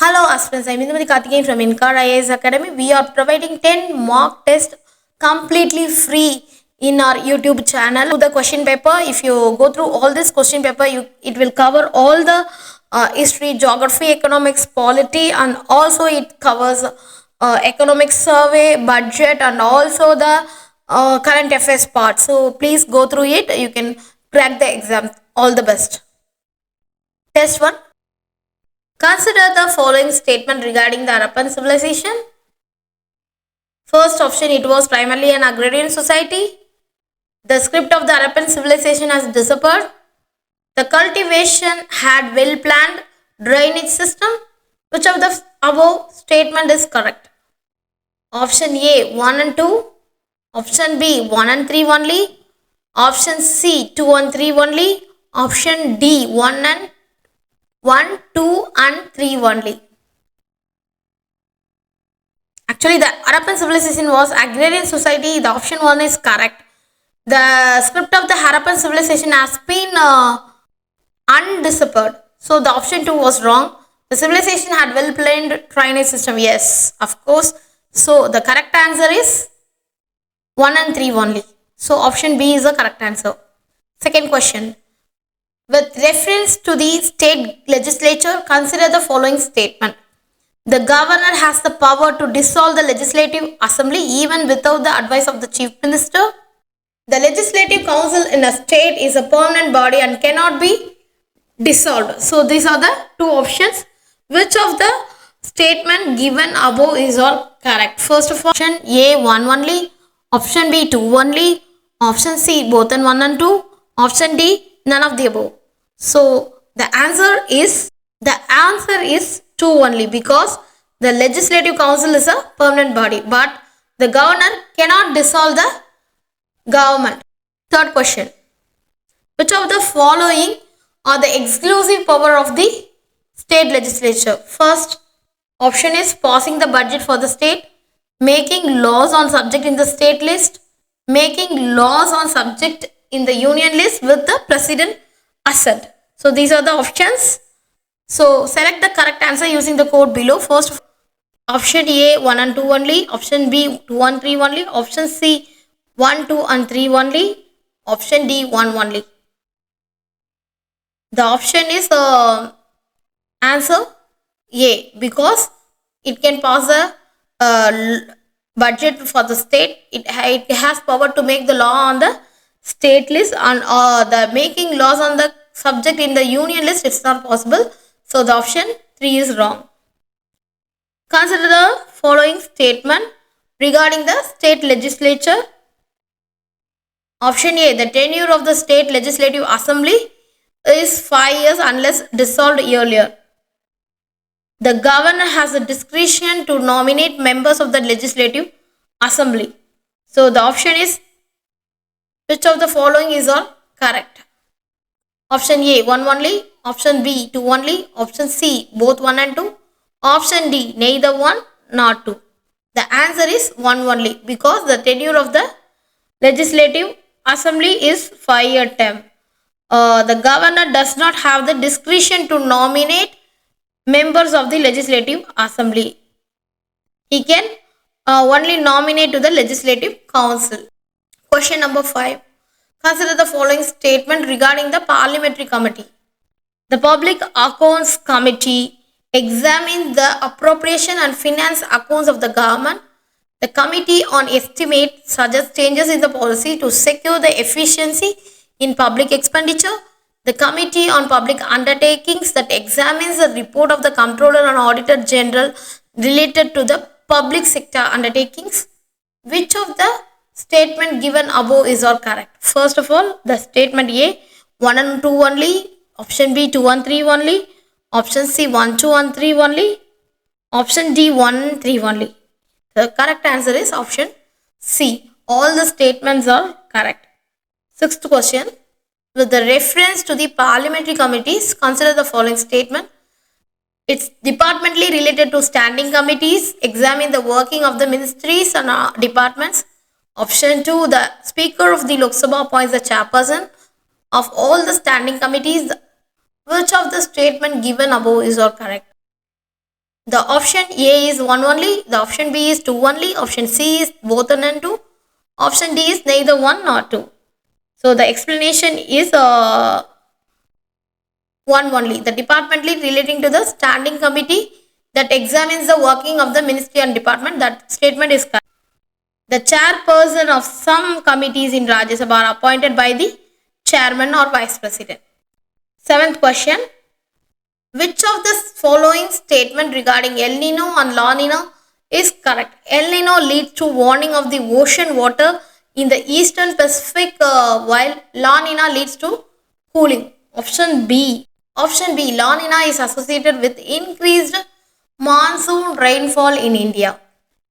Hello aspirants, I'm Indumati Karthikeyan from Inkar IAS Academy. We are providing 10 mock tests completely free in our YouTube channel. The question paper, if you go through all this question paper, it will cover all the history, geography, economics, polity, and also it covers economic survey, budget, and also the current affairs part. So please go through it. You can crack the exam. All the best. Test 1. Consider the following statement regarding the Harappan civilization. First option, it was primarily an agrarian society. The script of the Harappan civilization has disappeared. The cultivation had well-planned drainage system. Which of the above statement is correct? Option A, 1 and 2. Option B, 1 and 3 only. Option C, 2 and 3 only. Option D, 1, 2 and 3 only. Actually, the Harappan civilization was agrarian society. The option 1 is correct. The script of the Harappan civilization has been undisappeared. So the option 2 was wrong. The civilization had well-planned drainage system. Yes, of course. So the correct answer is 1 and 3 only. So option B is the correct answer. Second question. With reference to the state legislature, consider the following statement. The governor has the power to dissolve the legislative assembly even without the advice of the chief minister. The legislative council in a state is a permanent body and cannot be dissolved. So these are the two options. Which of the statement given above is all correct? First of all, option A, 1 only. Option B, 2 only. Option C, both and 1 and 2. Option D, none of the above. So the answer is 2 only, because the legislative council is a permanent body, but the governor cannot dissolve the government. Third question. Which of the following are the exclusive power of the state legislature? First option is passing the budget for the state, making laws on subject in the state list, making laws on subject in the union list with the president assent. So these are the options. So select the correct answer using the code below. First option A, 1 and 2 only. Option B, 2 and 3 only. Option C, 1, 2 and 3 only. Option D, 1 only. The option is answer A, because it can pass a budget for the state. It has power to make the law on the state list, and the making laws on the subject in the union list, it's not possible. So the option 3 is wrong. Consider the following statement regarding the state legislature. Option A, the tenure of the state legislative assembly is 5 years unless dissolved earlier. The governor has the discretion to nominate members of the legislative assembly. So the option is, which of the following is all correct? Option A, 1 only. Option B, 2 only. Option C, both 1 and 2. Option D, neither 1 nor 2. The answer is 1 only, because the tenure of the legislative assembly is 5-year term. The governor does not have the discretion to nominate members of the legislative assembly. He can only nominate to the legislative council. Question number 5. Consider the following statement regarding the parliamentary committee. The Public Accounts Committee examines the appropriation and finance accounts of the government. The Committee on Estimate suggests changes in the policy to secure the efficiency in public expenditure. The Committee on Public Undertakings that examines the report of the Comptroller and Auditor General related to the public sector undertakings. Which of the statement given above is all correct? First of all, the statement A, 1 and 2 only. Option B, 2 and 3 only. Option C, 1, 2 and 3 only. Option D, 1 and 3 only. The correct answer is option C. All the statements are correct. Sixth question. With the reference to the parliamentary committees, consider the following statement. It's departmentally related to standing committees. Examine the working of the ministries and departments. Option 2. The Speaker of the Lok Sabha appoints the chairperson of all the standing committees. Which of the statement given above is all correct? First option, the Speaker of the Lok Sabha appoints the chairperson of all the standing committees. Option 2, the Speaker of the Lok Sabha appoints the chairperson of all the standing committees. Which of the statement given above is all correct? First option, the Speaker of the Lok Sabha appoints the chairperson of all the standing committees. The option A is 1 only, the option B is 2 only, option C is both 1 and 2, option D is neither 1 nor 2. So the explanation is 1 only. The department lead relating to the standing committee that examines the working of the ministry and department. That statement is correct. The chairperson of some committees in Rajya Sabha are appointed by the chairman or vice president. Seventh question. Which of the following statement regarding El Nino and La Nina is correct? El Nino leads to warming of the ocean water in the eastern Pacific while La Nina leads to cooling. Option B. Option B. La Nina is associated with increased monsoon rainfall in India.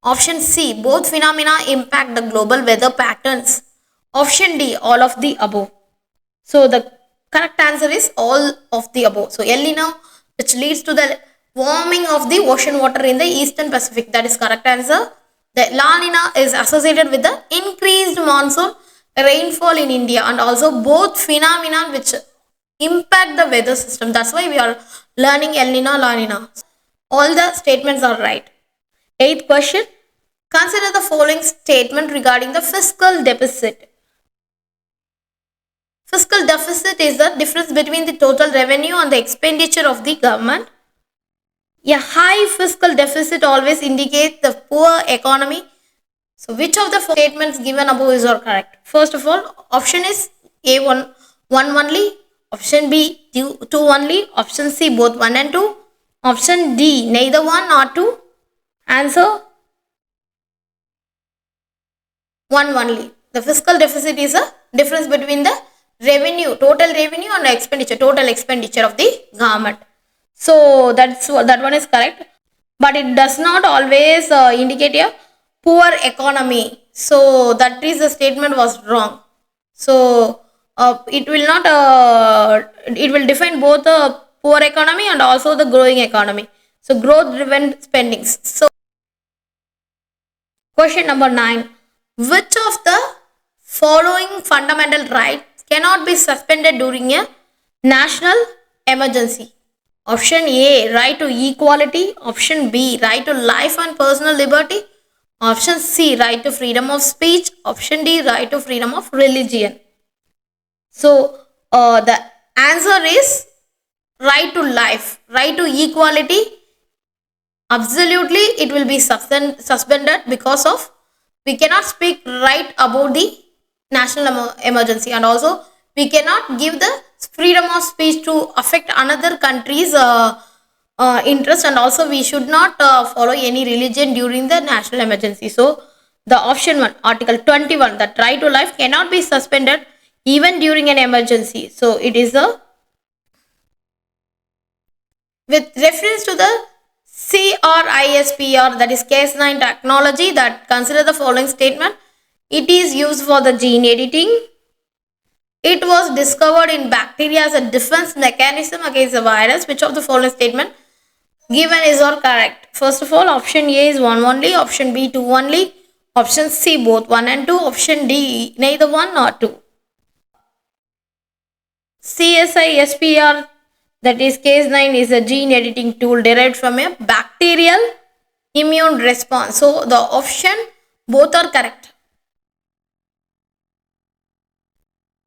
Option C. Both phenomena impact the global weather patterns. Option D. All of the above. So the correct answer is all of the above. So El Nino, which leads to the warming of the ocean water in the eastern Pacific. That is correct answer. The La Nina is associated with the increased monsoon rainfall in India and also both phenomena which impact the weather system. That's why we are learning El Nino, La Nina. All the statements are right. Eighth question. Consider the following statement regarding the fiscal deficit. Fiscal deficit is the difference between the total revenue and the expenditure of the government. A high fiscal deficit always indicates the poor economy. So which of the statements given above is correct? First of all, option is A1 1 only, option B 2 only, option C both 1 and 2, option D neither 1 nor 2. Answer 1 only. The fiscal deficit is a difference between the revenue, total revenue and expenditure, total expenditure of the government. So that one is correct, but it does not always indicate a poor economy. So that is the statement was wrong. So it will not. It will define both the poor economy and also the growing economy. So growth driven spendings. So question number 9. Which of the following fundamental rights cannot be suspended during a national emergency? Option A, right to equality. Option B, right to life and personal liberty. Option C, right to freedom of speech. Option D, right to freedom of religion. So the answer is right to life, right to equality. Absolutely, it will be suspended because of we cannot speak right about the national emergency, and also we cannot give the freedom of speech to affect another country's interest, and also we should not follow any religion during the national emergency. So the option 1, article 21, that right to life cannot be suspended even during an emergency. So it is a with reference to the CRISPR, that is case 9 technology, that consider the following statement. It is used for the gene editing. It was discovered in bacteria as a defense mechanism against the virus. Which of the following statement given is correct? First of all, option A is 1 only, option B 2 only, option C both 1 and 2, option D neither 1 nor 2. CSISPR, that is case 9, is a gene editing tool derived from a bacterial immune response. So the option both are correct.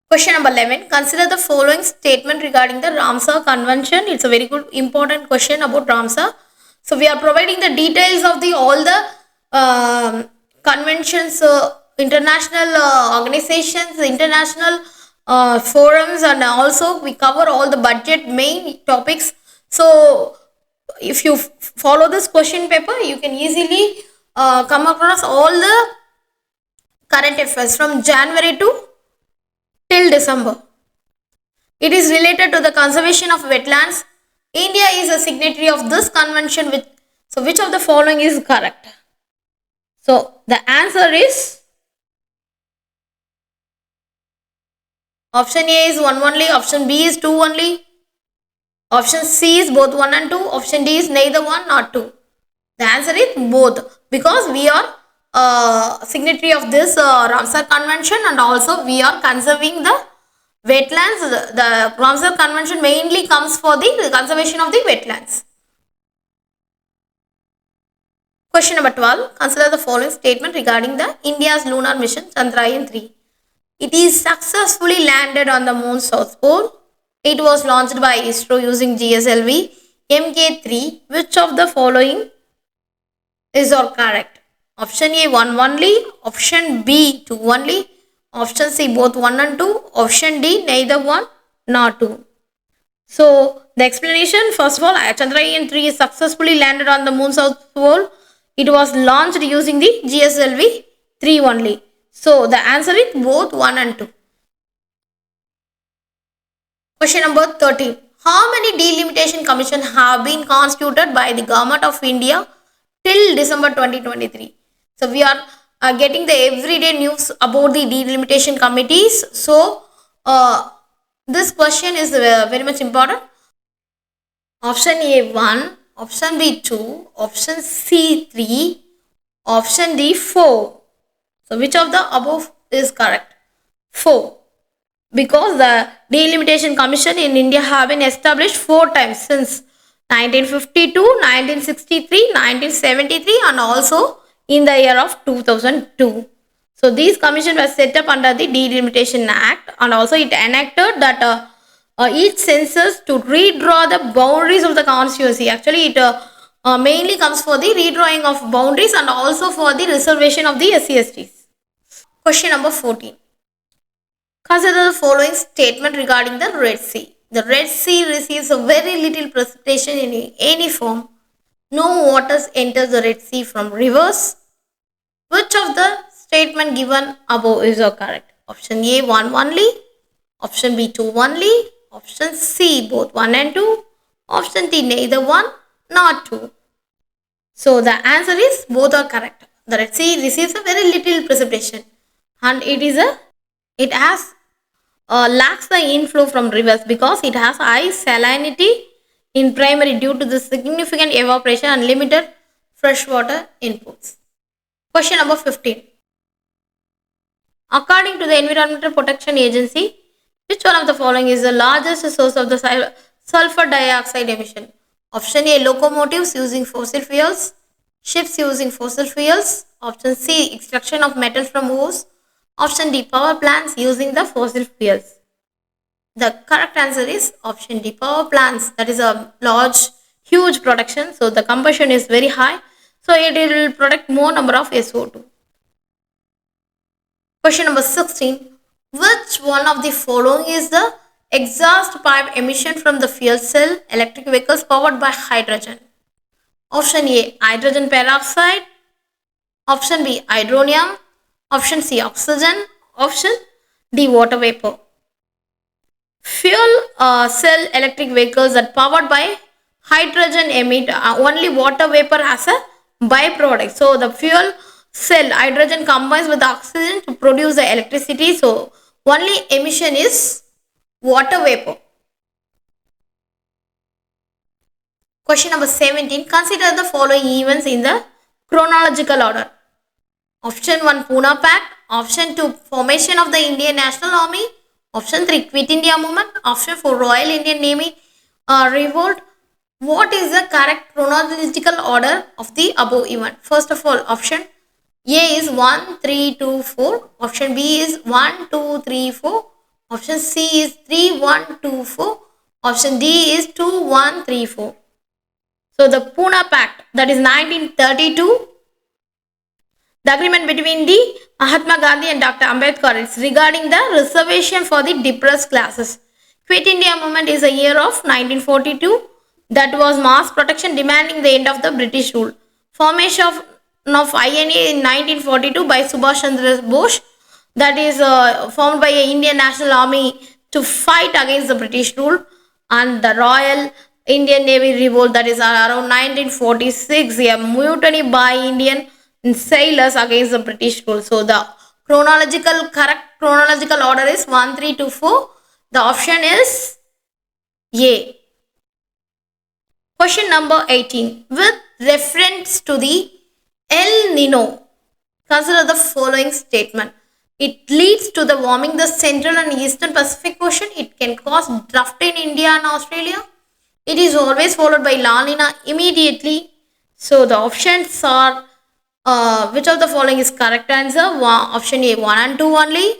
Question number 11. Consider the following statement regarding the Ramsar Convention. It's a very good important question about Ramsar. So we are providing the details of the all the conventions, international organizations, international forums, and also we cover all the budget main topics. So if you follow this question paper, you can easily come across all the current affairs from January to till December. It is related to the conservation of wetlands. India is a signatory of this convention. So which of the following is correct? So the answer is option A is 1 only, option B is 2 only, option C is both 1 and 2, option D is neither 1 nor 2. The answer is both, because we are signatory of this Ramsar Convention, and also we are conserving the wetlands. The Ramsar Convention mainly comes for the conservation of the wetlands. Question number 12. Consider the following statement regarding the India's lunar mission Chandrayaan-3. It is successfully landed on the moon's south pole. It was launched by ISRO using GSLV Mk3. Which of the following is all correct? Option A 1 only, option B 2 only, option C both 1 and 2, option D neither 1 nor 2. So the explanation, first of all, Chandrayaan-3 is successfully landed on the moon's south pole. It was launched using the GSLV 3 only. So the answer is both 1 and 2. Question number 13. How many delimitation commissions have been constituted by the Government of India till December 2023? So we are getting the everyday news about the delimitation committees. So this question is very much important. Option A 1, option B 2, option C 3, option D 4. So which of the above is correct? 4. Because the Delimitation Commission in India have been established 4 times since 1952, 1963, 1973 and also in the year of 2002. So these commissions were set up under the Delimitation Act, and also it enacted that each census to redraw the boundaries of the constituency. Actually it mainly comes for the redrawing of boundaries and also for the reservation of the SC/STs. Question number 14. Consider the following statement regarding the Red Sea. The Red Sea receives a very little precipitation in any form. No waters enter the Red Sea from rivers. Which of the statement given above is correct? Option A 1 only, option B 2 only, option C both 1 and 2, option D neither 1 nor 2. So the answer is both are correct. The Red Sea receives a very little precipitation and it lacks the inflow from rivers because it has high salinity in primary due to the significant evaporation and limited freshwater inputs. Question number 15. According to the Environmental Protection Agency, which one of the following is the largest source of the sulfur dioxide emission? Option A, locomotives using fossil fuels, ships using fossil fuels. Option C, extraction of metal from ores. Option D, power plants using the fossil fuels. The correct answer is option D, power plants. That is a large, huge production. So the combustion is very high. So it will produce more number of SO2. Question number 16. Which one of the following is the exhaust pipe emission from the fuel cell electric vehicles powered by hydrogen? Option A, hydrogen peroxide. Option B, hydronium. Option C, oxygen. Option D, water vapor. Fuel cell electric vehicles that powered by hydrogen emit only water vapor as a byproduct. So the fuel cell hydrogen combines with the oxygen to produce the electricity. So only emission is water vapor. Question number 17. Consider the following events in the chronological order. Option 1, Pune Pact. Option 2, formation of the Indian National Army. Option 3, Quit India Movement. Option 4, Royal Indian Navy revolt. What is the correct chronological order of the above event? First of all, option A is 1, 3, 2, 4. Option B is 1, 2, 3, 4. Option C is 3, 1, 2, 4. Option D is 2, 1, 3, 4. So the Pune Pact, that is 1932. The agreement between the Mahatma Gandhi and Dr. Ambedkar is regarding the reservation for the depressed classes. Quit India Movement is a year of 1942. That was mass protection demanding the end of the British rule. Formation of INA in 1942 by Subhash Chandra Bose. That is formed by the Indian National Army to fight against the British rule. And the Royal Indian Navy revolt, that is around 1946, a mutiny by Indian sailors against the British rule. So the correct chronological order is 1, 3, 2, 4. The option is A. Question number 18. With reference to the El Nino, consider the following statement. It leads to the warming the central and eastern Pacific Ocean. It can cause drought in India and Australia. It is always followed by La Nina immediately. So the options are, which of the following is correct answer? Option A 1 and 2 only.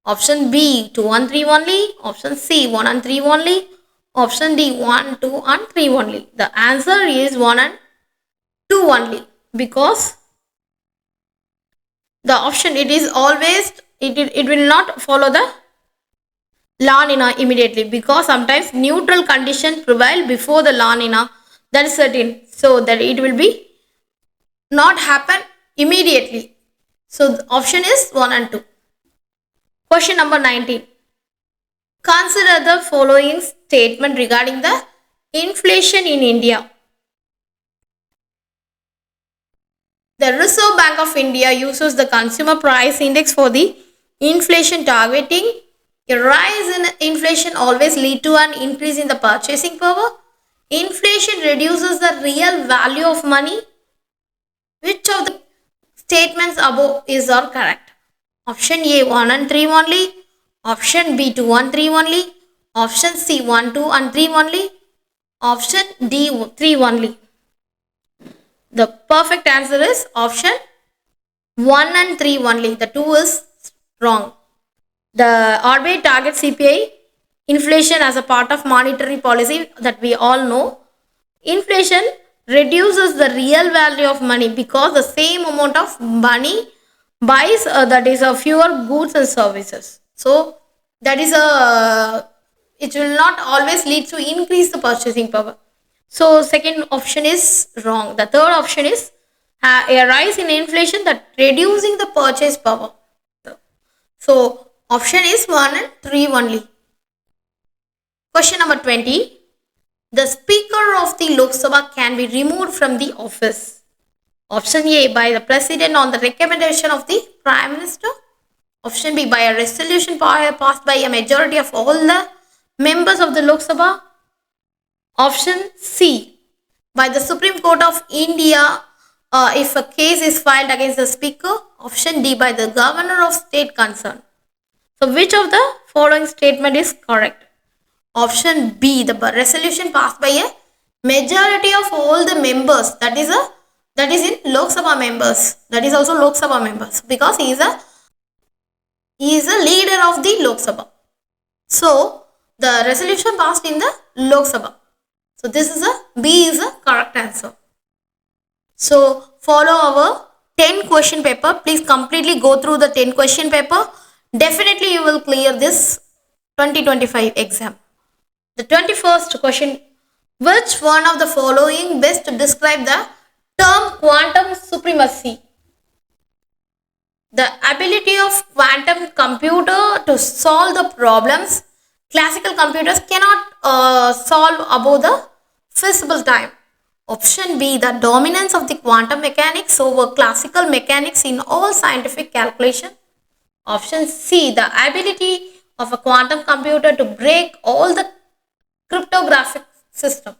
Option B 2 and 3 only. Option C 1 and 3 only. Option D 1, 2 and 3 only. The answer is 1 and 2 only, because the option, it is always, it will not follow the La Nina immediately, because sometimes neutral condition prevail before the La Nina, that is certain, so that it will be not happen immediately. So the option is 1 and 2. Question number 19. Consider the following statement regarding the inflation in India. The Reserve Bank of India uses the consumer price index for the inflation targeting. A rise in inflation always leads to an increase in the purchasing power. Inflation reduces the real value of money. Which of the statements above is or correct? Option A 1 and 3 only. Option B 2 and 3 only. Option C 1, 2 and 3 only. Option D 3 only. The perfect answer is option 1 and 3 only. The 2 is wrong. The RBI targets CPI inflation as a part of monetary policy, that we all know. Inflation reduces the real value of money, because the same amount of money buys that is fewer goods and services. So that is it will not always lead to increase the purchasing power. So second option is wrong. The third option is a rise in inflation that reducing the purchase power. So option is 1 and 3 only. Question number 20. The Speaker of the Lok Sabha can be removed from the office. Option A, by the President on the recommendation of the Prime Minister. Option B, by a resolution passed by a majority of all the members of the Lok Sabha. Option C, by the Supreme Court of India if a case is filed against the Speaker. Option D, by the Governor of State concerned. So which of the following statement is correct? Option B, the resolution passed by a majority of all the members, that is in Lok Sabha members, that is also Lok Sabha members, because he is a leader of the Lok Sabha. So the resolution passed in the Lok Sabha. So this is B is a correct answer. So follow our 10 question paper. Please completely go through the 10 question paper. Definitely you will clear this 2025 exam. The 21st question. Which one of the following best describe the term quantum supremacy? The ability of quantum computer to solve the problems classical computers cannot solve above the feasible time. Option B, the dominance of the quantum mechanics over classical mechanics in all scientific calculation. Option C, the ability of a quantum computer to break all the cryptographic system.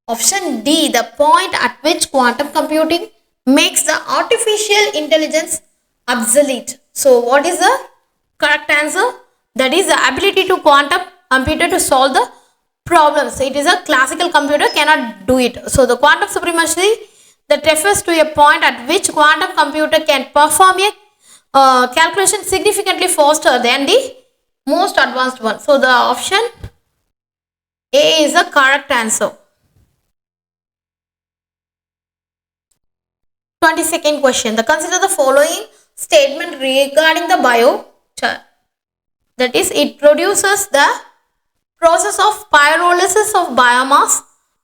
Option D, the point at which quantum computing makes the artificial intelligence obsolete. So what is the correct answer? That is the ability to quantum computer to solve the problems. It is a classical computer cannot do it. So the quantum supremacy that refers to a point at which quantum computer can perform a calculation significantly faster than the most advanced one. So the option A is the correct answer. 22nd question. Consider the following statement regarding the biochar. That is, it produces the process of pyrolysis of biomass.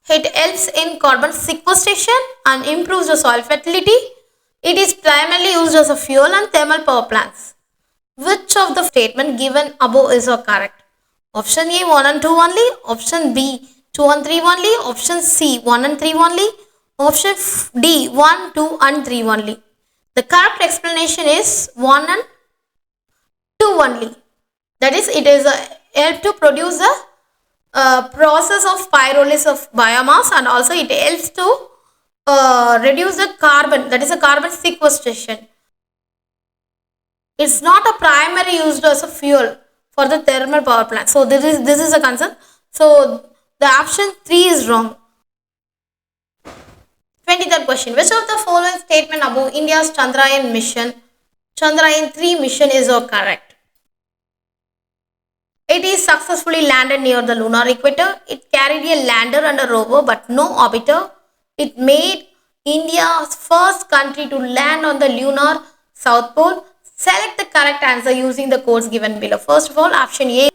It helps in carbon sequestration and improves the soil fertility. It is primarily used as a fuel and thermal power plants. Which of the statement given above is correct? Option A 1 and 2 only. Option B 2 and 3 only. Option C 1 and 3 only. Option D 1, 2 and 3 only. The correct explanation is 1 and 2 only. That is, it is help to produce the process of pyrolysis of biomass, and also it helps to reduce the carbon, that is a carbon sequestration. It's not a primary used as a fuel for the thermal power plant. So this is a concern. So the option 3 is wrong. 23rd question. Which of the following statement above India's Chandrayaan mission, Chandrayaan 3 mission is correct? It is successfully landed near the lunar equator. It carried a lander and a rover but no orbiter. It made India's first country to land on the lunar south pole. Select the correct answer using the codes given below. First of all, option A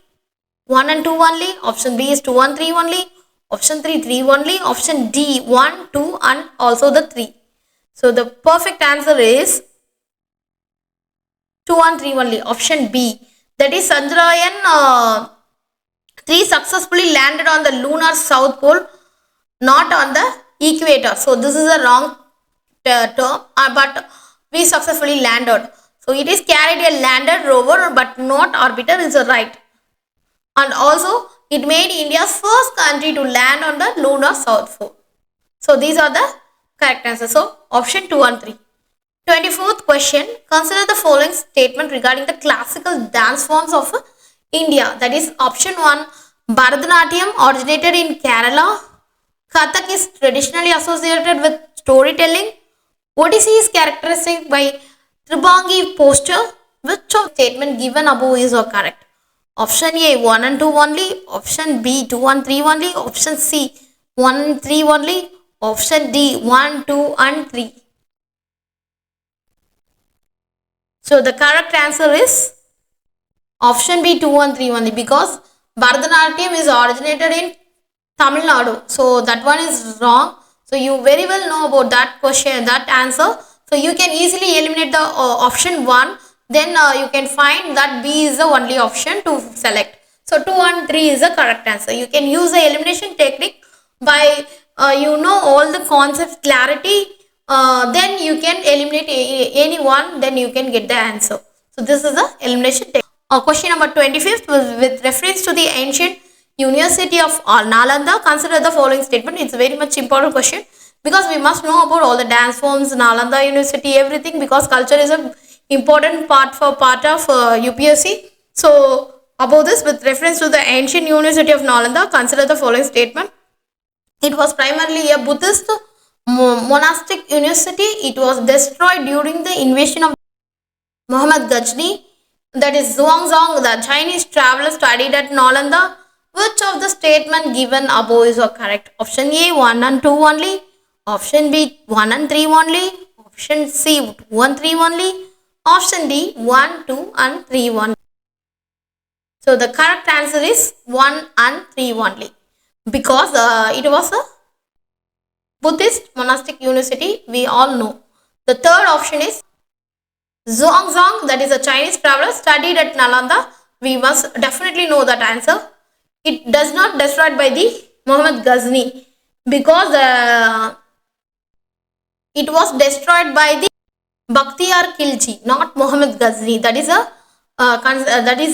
1 and 2 only. Option B is 2 and 3 only. Option 3 3 only. Option D 1, 2 and also the 3. So the perfect answer is 2 and 3 only. Option B. That is Chandrayaan 3 successfully landed on the lunar south pole, not on the equator. So this is a wrong term, but we successfully landed. So it is carried a lander, rover, but not orbiter is right. And also it made India's first country to land on the lunar south pole. So these are the correct answers. So option 2 and 3. 24th question. Consider the following statement regarding the classical dance forms of India. That is option 1. Bharatanatyam originated in Kerala. Kathak is traditionally associated with storytelling. Odissi is characterized by Tribangi posture. Which of the statement given above is correct? Option A 1 and 2 only. Option B 2 and 3 only. Option C 1 and 3 only. Option D 1, 2 and 3. So the correct answer is option B 2 and 3 only, because Bharatanatyam is originated in Tamil Nadu. So that one is wrong. So you very well know about that question, that answer. So you can easily eliminate the option 1. Then you can find that B is the only option to select. So 2 and 3 is the correct answer. You can use the elimination technique by you know all the concepts clarity. Then you can eliminate any one, then you can get the answer. So this is the elimination technique. Question number 25th was with reference to the ancient University of Nalanda. Consider the following statement. It's a very much important question because we must know about all the dance forms, Nalanda University, everything, because culture is a important part of UPSC. So about this, with reference to the ancient University of Nalanda, consider the following statement. It was primarily a Buddhist monastic university. It was destroyed during the invasion of Muhammad Ghazni. That is Zhuangzong, the Chinese traveler studied at Nalanda. Which of the statement given above is correct? Option A 1 and 2 only. Option B 1 and 3 only. Option C 2 and 3 only. Option D 1, 2 and 3 only. So the correct answer is 1 and 3 only, because it was a Buddhist monastic university, we all know. The third option is Zhuangzong, that is a Chinese traveler studied at Nalanda. We must definitely know that answer. It does not destroyed by the Muhammad Ghazni, because it was destroyed by the Bakhtiyar Khilji, not Muhammad Ghazni. That is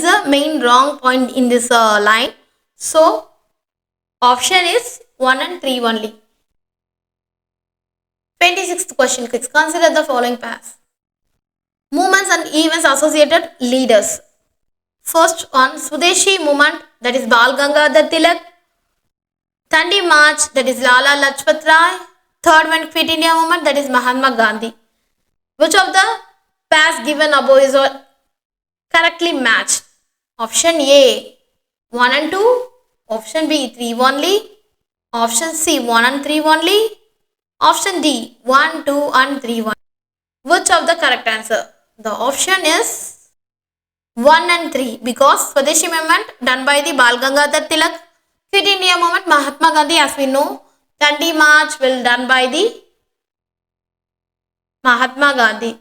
the main wrong point in this line. So option is 1 and 3 only. 26th question. Consider the following pairs. Movements and events associated leaders. First one, Swadeshi movement, that is Bal Gangadhar Tilak. Dandi March, that is Lala Lajpat Rai. Third one, Quit India movement, that is Mahatma Gandhi. Which of the pairs given above is correctly matched? Option A 1 and 2. Option B 3 only. Option C 1 and 3 only. Option D 1, 2 and 3 1. Which of the correct answer? The option is 1 and 3, because Swadeshi movement done by the Bal Gangadhar Tilak. Quit India movement Mahatma Gandhi, as we know. Dandi March will done by the Mahatma Gandhi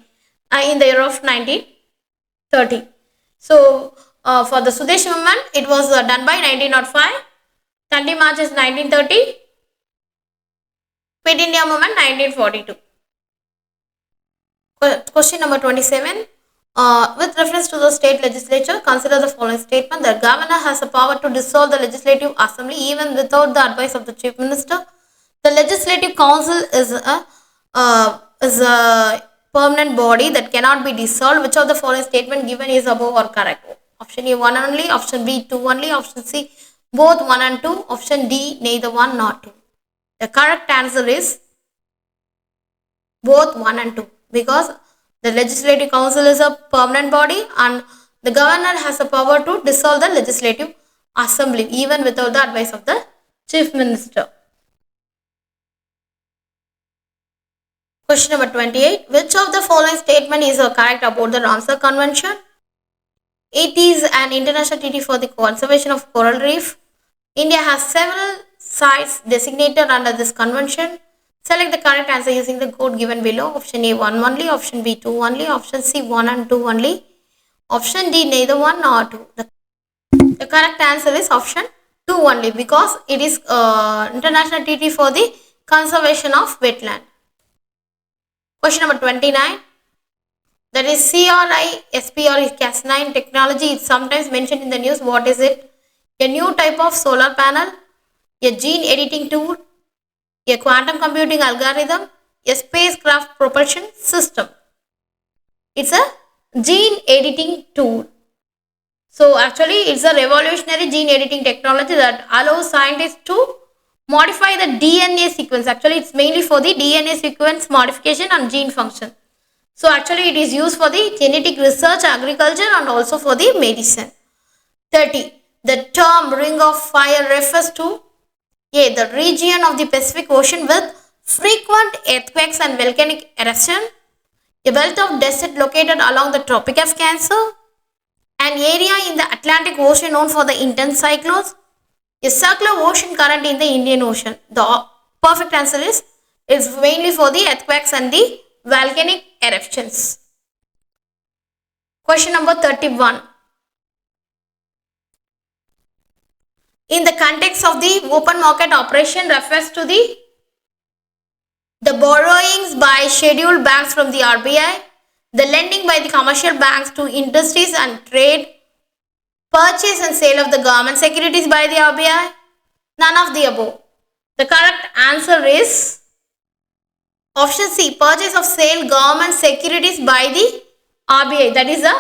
in the year of 1930. So for the Swadeshi movement, it was done by 1905. Dandi March is 1930. Quit India movement 1942. Question number 27. With reference to the state legislature, consider the following statement. The governor has the power to dissolve the legislative assembly even without the advice of the chief minister. The legislative council is a permanent body that cannot be dissolved. Which of the following statement given is above or correct? Option A 1 only. Option B 2 only. Option C both 1 and 2. Option D neither 1 nor 2. The correct answer is Both 1 and 2, because the Legislative Council is a permanent body and the governor has the power to dissolve the Legislative Assembly even without the advice of the Chief Minister. Question number 28. Which of the following statement is correct about the Ramsar Convention? It is an international treaty for the conservation of coral reef. India has several sites designated under this convention. Select the correct answer using the code given below. Option A 1 only, option B 2 only, option C 1 and 2 only, option D neither 1 nor 2. The correct answer is option 2 only, because it is international treaty for the conservation of wetland. Question number 29. That is CRISP or Cas9 technology is sometimes mentioned in the news. What is it? A new type of solar panel, a gene editing tool, a quantum computing algorithm, a spacecraft propulsion system. It's a gene editing tool. So actually it's a revolutionary gene editing technology that allows scientists to modify the DNA sequence. Actually it's mainly for the DNA sequence modification and gene function. So actually it is used for the genetic research, agriculture and also for the medicine. 30. The term ring of fire refers to A. The region of the Pacific Ocean with frequent earthquakes and volcanic eruption, a belt of desert located along the Tropic of Cancer, an area in the Atlantic Ocean known for the intense cyclones, a circular ocean current in the Indian Ocean. The perfect answer is mainly for the earthquakes and the volcanic eruptions. Question number 31. In the context of the open market operation refers to the borrowings by scheduled banks from the RBI, the lending by the commercial banks to industries and trade, purchase and sale of the government securities by the RBI, none of the above. The correct answer is option C, purchase of sale government securities by the RBI. That is the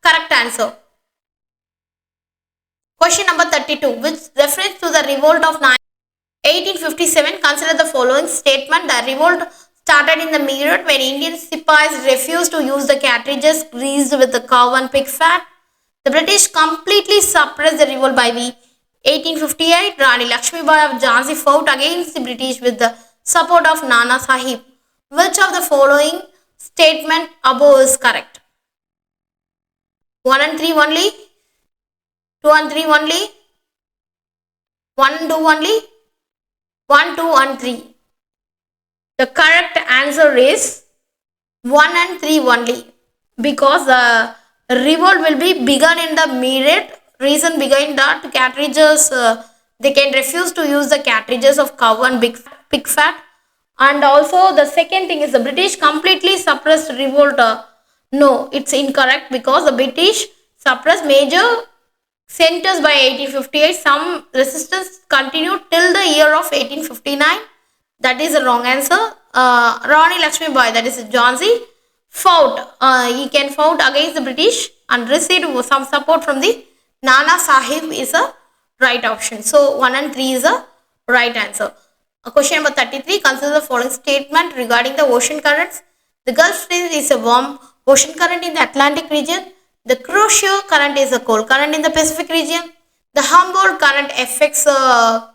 correct answer. Question number 32, which refers to the revolt of 1857. Consider the following statement. The revolt started in the Meerut when Indian Sipais refused to use the cartridges greased with the cow and pig fat. The British completely suppressed the revolt by the 1858. Rani Lakshmibai of Jhansi fought against the British with the support of Nana Sahib. Which of the following statement above is correct? 1 and 3 only, 2 and 3 only, 1 and 2 only, 1, 2 and 3. The correct answer is 1 and 3 only, because the revolt will be begun in the Meerut. Reason behind that, cartridges, they can refuse to use the cartridges of cow and pig fat. And also the second thing is the British completely suppressed revolt. No, it's incorrect, because the British suppressed major centers by 1858. Some resistance continued till the year of 1859. That is the wrong answer. Rani Lakshmibai, that is Jhansi, fought. He can fought against the British and received some support from the Nana Sahib is a right option. So 1 and 3 is a right answer. Question number 33. Consider the following statement regarding the ocean currents. The Gulf Stream is a warm ocean current in the Atlantic region. The Kuroshio current is a cold current in the Pacific region. The Humboldt current affects the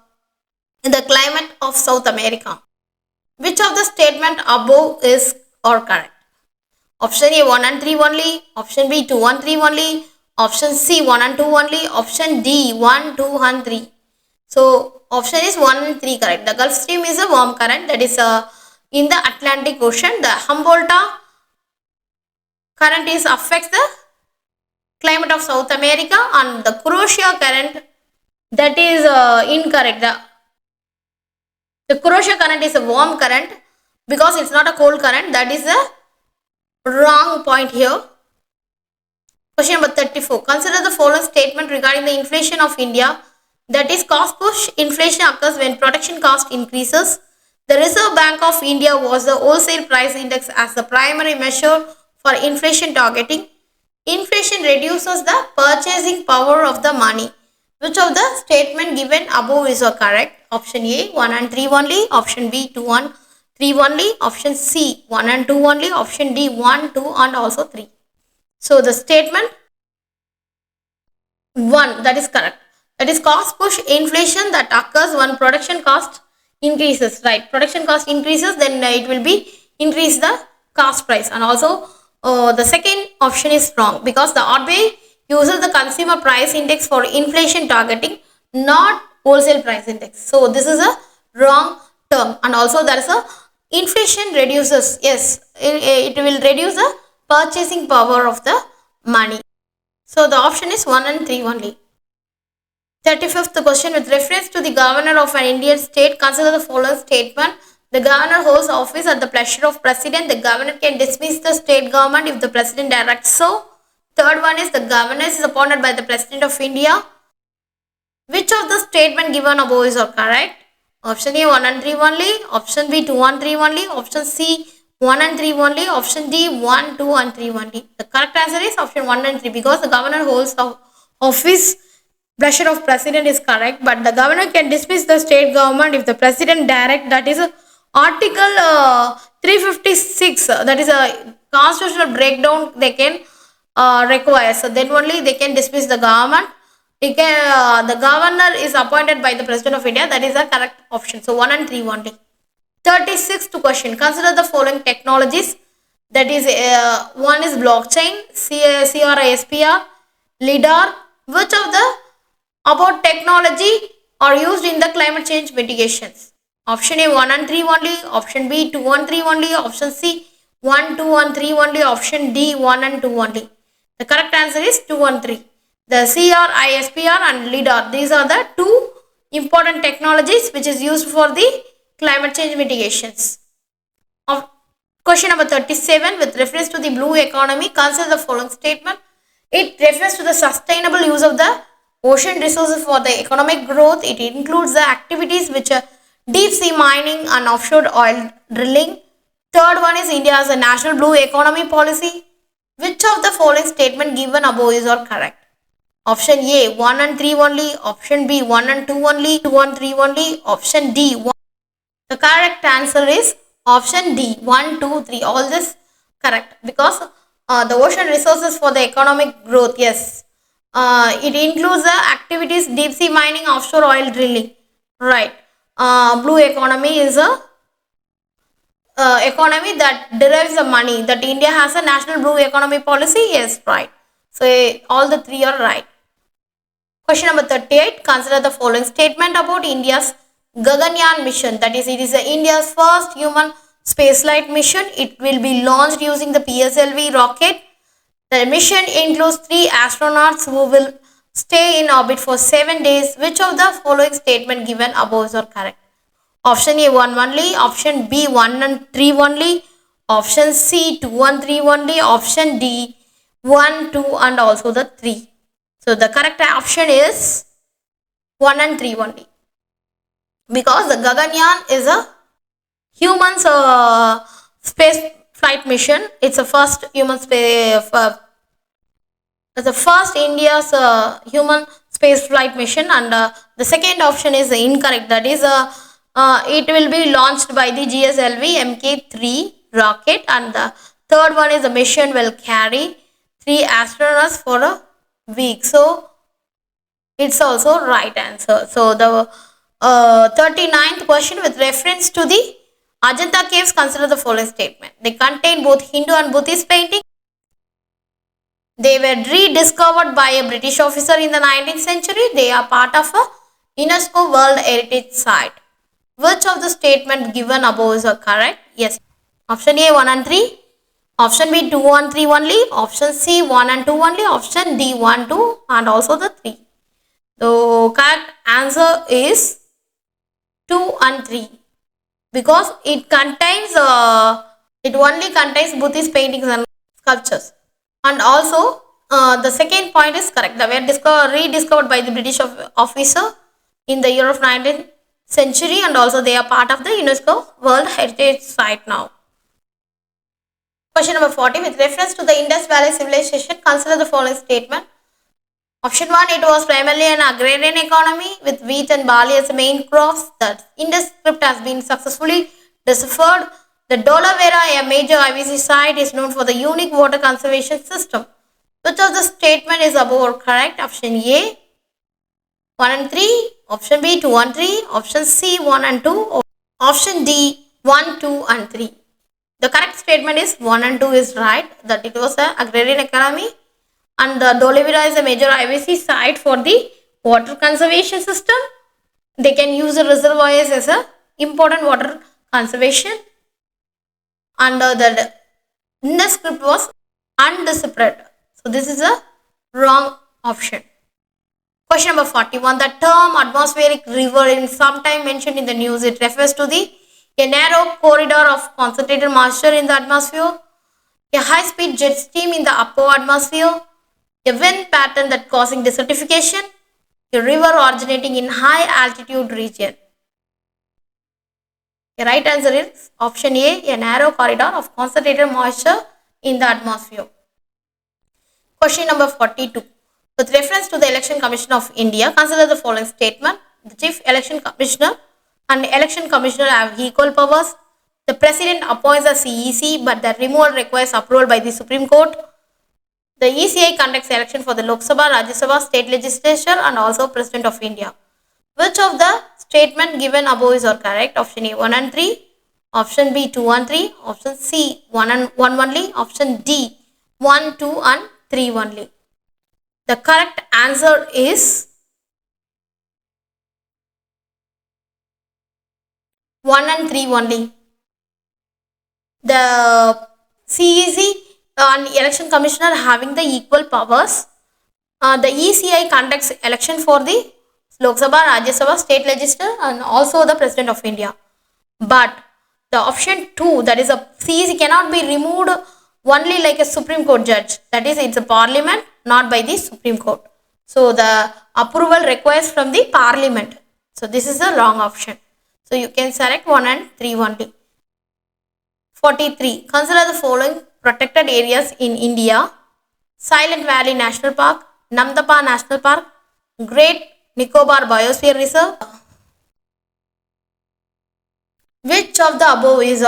climate of South America. Which of the statement above is or correct? Option A 1 and 3 only, option B 2 and 3 only, option C 1 and 2 only, option D 1, 2 and 3. So option is 1 and 3 correct. The Gulf Stream is a warm current that is in the Atlantic Ocean. The Humboldt current is affects the climate of South America, and the Kuroshio current, that is incorrect. The Kuroshio current is a warm current because it's not a cold current. That is the wrong point here. Question number 34. Consider the following statement regarding the inflation of India. That is, cost push inflation occurs when production cost increases. The Reserve Bank of India was the wholesale price index as the primary measure for inflation targeting. Inflation reduces the purchasing power of the money. Which of the statement given above is correct? Option A 1 and 3 only, option B 2 and 3 only. Option C 1 and 2 only. Option D 1, 2 and also 3. So the statement 1, that is correct. That is cost push inflation that occurs when production cost increases, right? Production cost increases, then it will be increase the cost price. And also the second option is wrong because the RBI uses the consumer price index for inflation targeting, not wholesale price index. So this is a wrong term. And also there is a inflation reduces, yes, it will reduce the purchasing power of the money. So the option is 1 and 3 only. 35th question, with reference to the governor of an Indian state, consider the following statement. The governor holds office at the pleasure of president. The governor can dismiss the state government if the president directs so. Third one is the governor is appointed by the president of India. Which of the statement given above is correct? Option A 1 and 3 only. Option B 2 and 3 only. Option C 1 and 3 only. Option D 1, 2 and 3 only. The correct answer is option 1 and 3 because the governor holds the office pleasure of president is correct, but the governor can dismiss the state government if the president direct, that is article 356, that is a constitutional breakdown they can require. So then only they can dismiss the government. The governor is appointed by the president of India. That is the correct option. So 1 and 3 only. 36th question. Consider the following technologies. That is one is blockchain, CRISPR, LIDAR. Which of the about technology are used in the climate change mitigations? Option A 1 and 3 only. Option B 2 and 3 only. Option C 1, 2 and 3 only. Option D 1 and 2 only. The correct answer is 2 and 3. The CRISPR and LIDAR, these are the two important technologies which is used for the climate change mitigations. Question number 37, with reference to the blue economy, consider the following statement. It refers to the sustainable use of the ocean resources for the economic growth. It includes the activities which are deep sea mining and offshore oil drilling. Third one is India has a national blue economy policy. Which of the following statement given above is correct? Option A 1 and 3 only. Option B 1 and 2 only. 2 and 3 only. Option D 1. The correct answer is option D 1, 2, 3. All this correct because the ocean resources for the economic growth. Yes. It includes the activities deep sea mining, offshore oil drilling. Right. Blue economy is a economy that derives the money. That India has a national blue economy policy. Yes, right. So all the three are right. Question number 38. Consider the following statement about India's Gaganyaan mission. That is, it is India's first human spaceflight mission. It will be launched using the PSLV rocket. The mission includes 3 astronauts who will stay in orbit for 7 days. Which of the following statement given above is correct? Option A 1 only. Option B 1 and 3 only. Option C 2 and 3 only. Option D 1, 2 and also the 3. So the correct option is 1 and 3 only. Because the Gaganyaan is a human space flight mission. It's a first human space, the first India's human space flight mission, and the second option is incorrect. That is, it will be launched by the GSLV Mk3 rocket, and the third one is the mission will carry 3 astronauts for a week. So it's also right answer. So the 39th question, with reference to the Ajanta caves, consider the following statement. They contain both Hindu and Buddhist paintings. They were rediscovered by a British officer in the 19th century. They are part of a UNESCO World Heritage Site. Which of the statement given above is correct? Yes. Option A 1 and 3. Option B 2 and 3 only. Option C 1 and 2 only. Option D 1, 2 and also the 3. The correct answer is 2 and 3. Because it contains, it only contains Buddhist paintings and sculptures. And also, the second point is correct. They were rediscovered by the British officer in the year of 19th century, and also they are part of the UNESCO World Heritage Site now. Question number 40. With reference to the Indus Valley Civilization, consider the following statement. Option 1. It was primarily an agrarian economy with wheat and barley as the main crops. The Indus script has been successfully deciphered. The Dolavera, a major IBC site, is known for the unique water conservation system. Which of the statement is above or correct? Option A 1 and 3, option B 2 and 3, option C 1 and 2, option D 1, 2 and 3. The correct statement is 1 and 2 is right, that it was an agrarian economy, and the Dolavera is a major IBC site for the water conservation system. They can use the reservoirs as a important water conservation, and the Indus script was undeciphered. So this is a wrong option. Question number 41. The term atmospheric river is sometimes mentioned in the news. It refers to a narrow corridor of concentrated moisture in the atmosphere, a high-speed jet stream in the upper atmosphere, a wind pattern that causing desertification, a river originating in high altitude region. The right answer is option A, a narrow corridor of concentrated moisture in the atmosphere. Question number 42. With reference to the Election Commission of India, consider the following statement. The Chief Election Commissioner and Election Commissioner have equal powers. The President appoints a CEC, but the removal requires approval by the Supreme Court. The ECI conducts election for the Lok Sabha, Rajya Sabha, state legislature and also President of India. Which of the statement given above is correct? Option A 1 and 3, option B 2 and 3, option C 1 and 1 only, option D 1, 2 and 3 only. The correct answer is 1 and 3 only. The CEC and election commissioner having the equal powers. The ECI conducts election for the Lok Sabha, Rajya Sabha, state legislature and also the President of India. But the option 2, that is a CEC cannot be removed only like a Supreme Court judge. That is, it's a parliament, not by the Supreme Court. So the approval requires from the parliament. So this is the wrong option. So you can select 1 and 3 only. 43. Consider the following protected areas in India: Silent Valley National Park, Namdapha National Park, Great Nicobar Biosphere Reserve. Which of the above is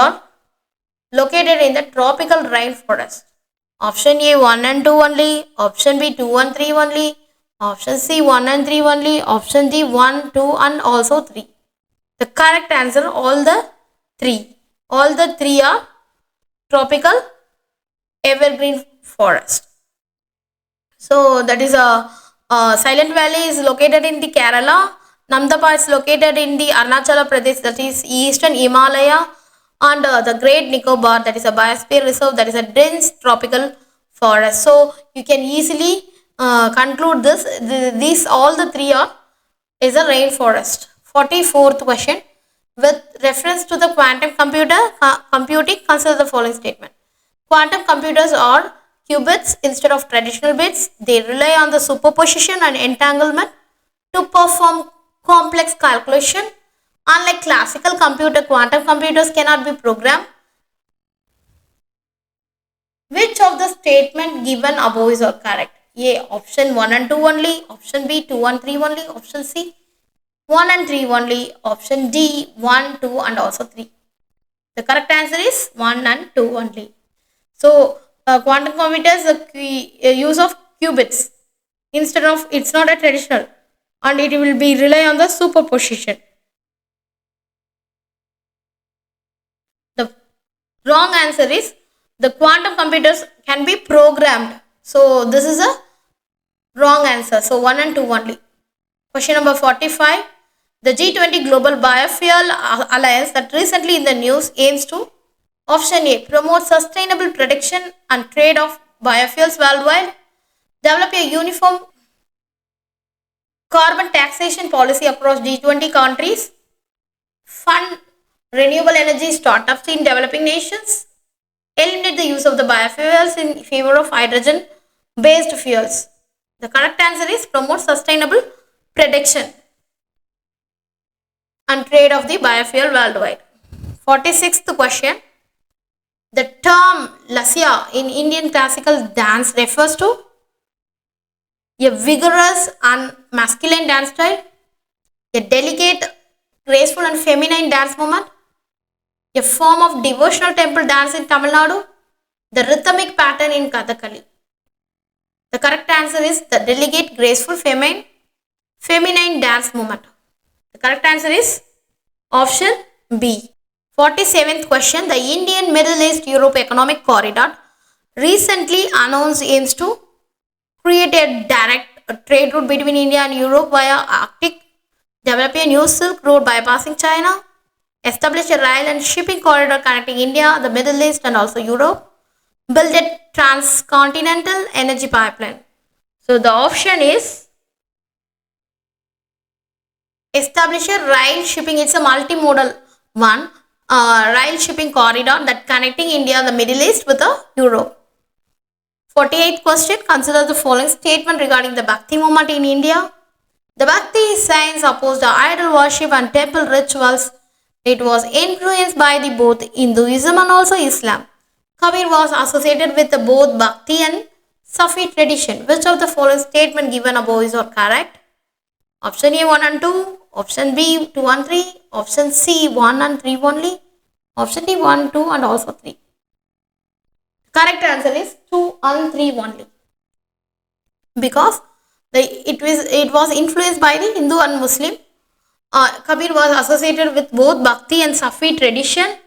located in the tropical rainforest? Option A 1 and 2 only, option B 2 and 3 only, option C 1 and 3 only, option D 1, 2 and also 3. The correct answer all the 3. All the 3 are tropical evergreen forest. So that is Silent Valley is located in the Kerala. Namdapha is located in the Arunachala Pradesh, that is eastern Himalaya, and the Great Nicobar, that is a biosphere reserve, that is a dense tropical forest. So you can easily conclude this. These all the 3 are is a rainforest. 44th question. With reference to the quantum computing, consider the following statement. Quantum computers are qubits instead of traditional bits. They rely on the superposition and entanglement to perform complex calculation. Unlike classical computer, quantum computers cannot be programmed. Which of the statement given above is correct? A. Option 1 and 2 only, option B 2 and 3 only, option C 1 and 3 only, option D 1, 2 and also 3. The correct answer is 1 and 2 only. So quantum computers use of qubits instead of, it's not a traditional, and it will be rely on the superposition. The wrong answer is the quantum computers can be programmed. So this is a wrong answer. So 1 and 2 only. Question number 45. The G20 Global Biofuel Alliance that recently in the news aims to, option A, promote sustainable production and trade of biofuels worldwide, develop a uniform carbon taxation policy across G20 countries, fund renewable energy startups in developing nations, eliminate the use of the biofuels in favor of hydrogen based fuels. The correct answer is promote sustainable production and trade of the biofuel worldwide. 46th question. The term lasya in Indian classical dance refers to a vigorous and masculine dance style, a delicate, graceful and feminine dance movement, A form of devotional temple dance in Tamil Nadu. The rhythmic pattern in Kathakali. The correct answer is the delicate, graceful, feminine dance movement. The correct answer is option B. 47th question. The Indian Middle East Europe Economic Corridor recently announced aims to create a direct trade route between India and Europe via Arctic, develop a new Silk Road bypassing China, establish a rail and shipping corridor connecting India, the Middle East and also Europe, build a transcontinental energy pipeline. So the option is establish a rail shipping. It's a multimodal one. Rail shipping corridor that connecting India and the Middle East with Europe. 48th question. Consider the following statement regarding the Bhakti movement in India. The Bhakti science opposed idol worship and temple rituals. It was influenced by the both Hinduism and also Islam. Kabir was associated with both Bhakti and Sufi tradition. Which of the following statement given above is correct? Option A 1 and 2, option B 2 and 3, option C 1 and 3 only, option D 1, 2 and also 3. Correct answer is 2 and 3 only. Because it was influenced by the Hindu and Muslim. Kabir was associated with both Bhakti and Sufi tradition.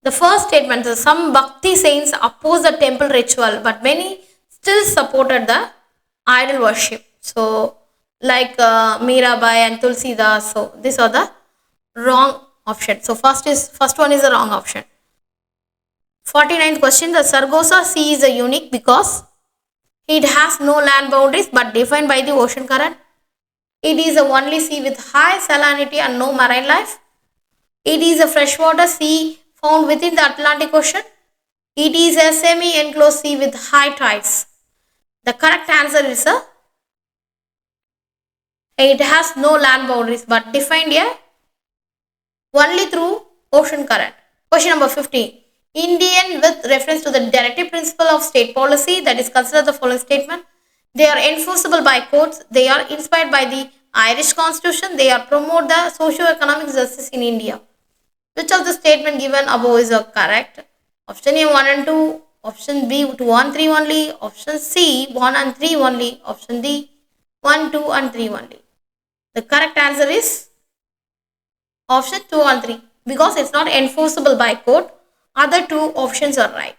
The first statement is some Bhakti saints opposed the temple ritual, but many still supported the idol worship. So, like Mirabai and Tulsidas. So, these are the wrong option. So, first one is the wrong option. 49th question. The Sargasso Sea is a unique because it has no land boundaries but defined by the ocean current. It is the only sea with high salinity and no marine life. It is a freshwater sea found within the Atlantic Ocean. It is a semi-enclosed sea with high tides. The correct answer is it has no land boundaries but defined only through ocean current. Question number 50. Indian with reference to the directive principle of state policy, that is consider the following statement. They are enforceable by courts. They are inspired by the Irish constitution. They are promote the socio-economic justice in India. Which of the statement given above is correct? Option A 1 and 2, option B 2 and 3 only, option C 1 and 3 only, option D 1, 2 and 3 only. The correct answer is option 2 and 3 because it's not enforceable by court. Other two options are right.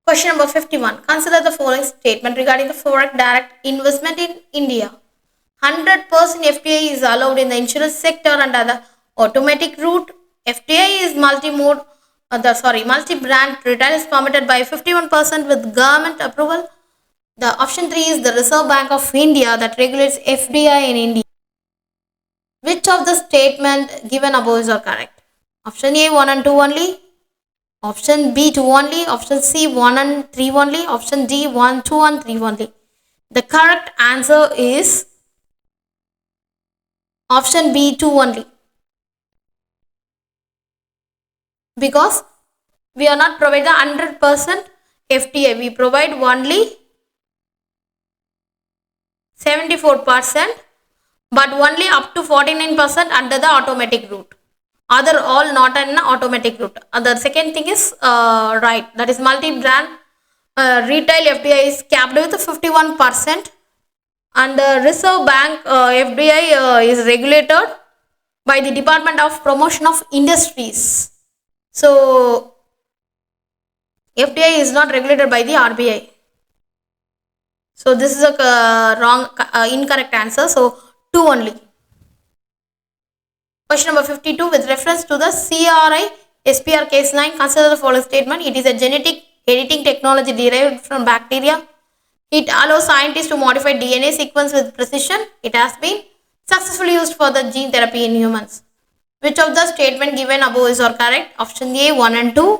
Question number 51. Consider the following statement regarding the foreign direct investment in India. 100% FDI is allowed in the insurance sector under the automatic route. FDI is multi-brand retail is permitted by 51% with government approval. The option 3 is the Reserve Bank of India that regulates FDI in India. Which of the statement given above is correct? Option A 1 and 2 only, option B 2 only, option C 1 and 3 only, option D 1, 2 and 3 only. The correct answer is option B 2 only. Because we are not providing the 100% FDI, we provide only 74%, but only up to 49% under the automatic route. Other all not an automatic route. The second thing is right, that is multi-brand retail FDI is capped with 51%, and the Reserve Bank FDI is regulated by the Department of Promotion of Industries. So FDI is not regulated by the RBI. So this is a incorrect answer. So 2 only. Question number 52. With reference to the CRI SPR case 9, consider the following statement. It is a genetic editing technology derived from bacteria. It allows scientists to modify DNA sequence with precision. It has been successfully used for the gene therapy in humans. Which of the statement given above is correct? Option A 1 and 2,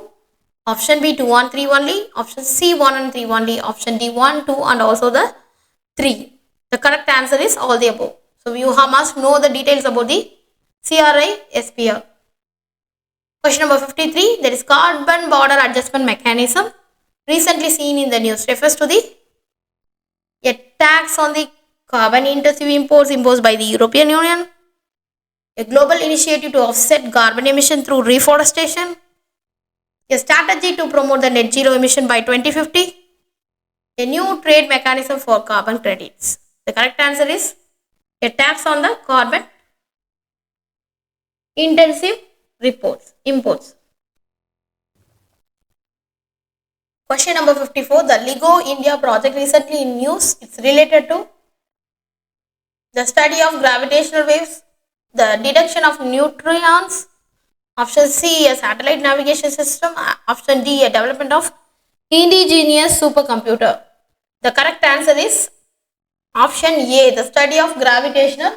option B 2 and 3 only, option C 1 and 3 only, option D 1, 2 and also the 3. The correct answer is all the above. So you must know the details about the CRI SPR. Question number 53. There is carbon border adjustment mechanism recently seen in the news refers to a tax on the carbon intensive imports imposed by the European Union, a global initiative to offset carbon emission through reforestation, a strategy to promote the net zero emission by 2050, a new trade mechanism for carbon credits. The correct answer is a tax on the carbon intensive imports. Question number 54. The LIGO India project recently in news. It's related to the study of gravitational waves, the detection of neutrons. Option C, a satellite navigation system. Option D, a development of indigenous supercomputer. The correct answer is option A, the study of gravitational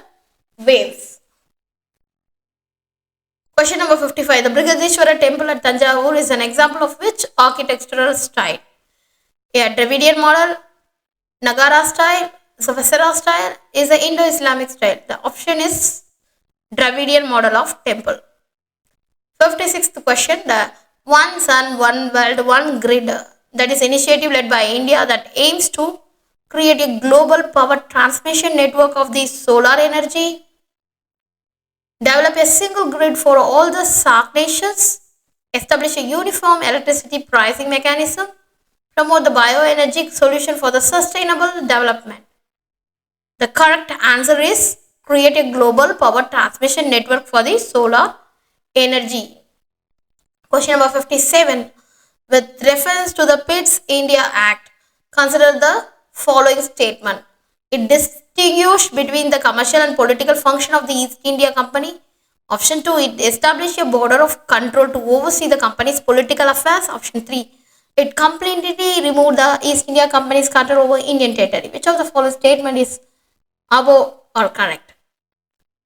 waves. Question number 55. The Brigadishwara temple at Tanjavur is an example of which architectural style? A Dravidian model, Nagara style, Savasara style, is the Indo-Islamic style. The option is Dravidian model of temple. 56th question. The One Sun, One World, One Grid, that is initiative led by India that aims to create a global power transmission network of the solar energy, develop a single grid for all the SAARC nations, establish a uniform electricity pricing mechanism, promote the bioenergy solution for the sustainable development. The correct answer is create a global power transmission network for the solar energy. Question number 57. With reference to the Pitt's India Act, consider the following statement. It distinguished between the commercial and political function of the East India Company. Option 2. It established a border of control to oversee the company's political affairs. Option 3. It completely removed the East India Company's control over Indian territory. Which of the following statement is above or correct?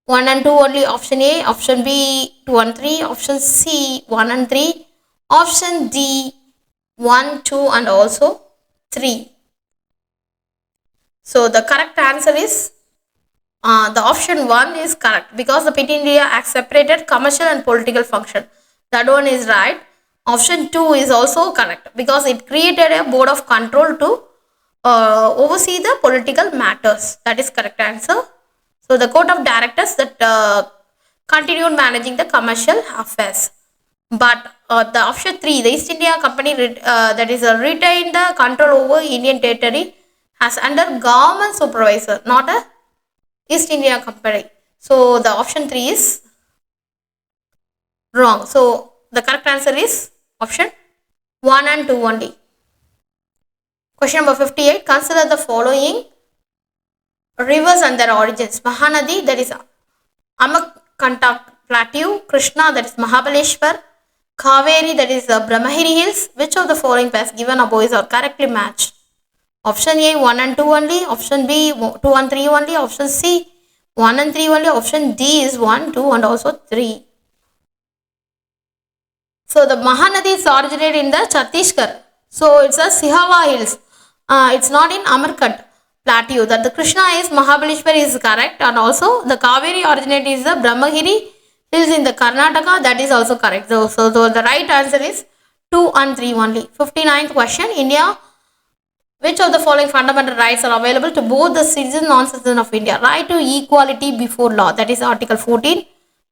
1 and 2 only. Option A. Option B 2 and 3. Option C 1 and 3. Option D 1, 2 and also 3. So the correct answer is the option 1 is correct, because the Pitt India Act separated commercial and political function. That one is right. Option 2 is also correct, because it created a board of control to oversee the political matters. That is correct answer. So the court of directors that continued managing the commercial affairs. But the option 3, the East India Company that is retained the control over Indian territory as under government supervisor, not a East India Company. So the option 3 is wrong. So the correct answer is option 1 and 2 only. Question number 58. Consider the following rivers and their origins. Mahanadi, that is Amakanta Plateau. Krishna, that is Mahabaleshwar. Kaveri, that is Brahmagiri Hills. Which of the following pairs given above is correctly matched? Option A 1 and 2 only. Option B 2 and 3 only. Option C 1 and 3 only. Option D is 1, 2 and also 3. So the Mahanadi is originated in the Chhattisgarh. So it's a Sihava Hills. It's not in Amarkat Plateau. That the Krishna is Mahabaleshwar is correct, and also the Kaveri originated is the Brahmagiri Hills in the Karnataka. That is also correct. So the right answer is 2 and 3 only. 59th question. India. Which of the following fundamental rights are available to both the citizen and non-citizen of India? Right to equality before law, that is Article 14.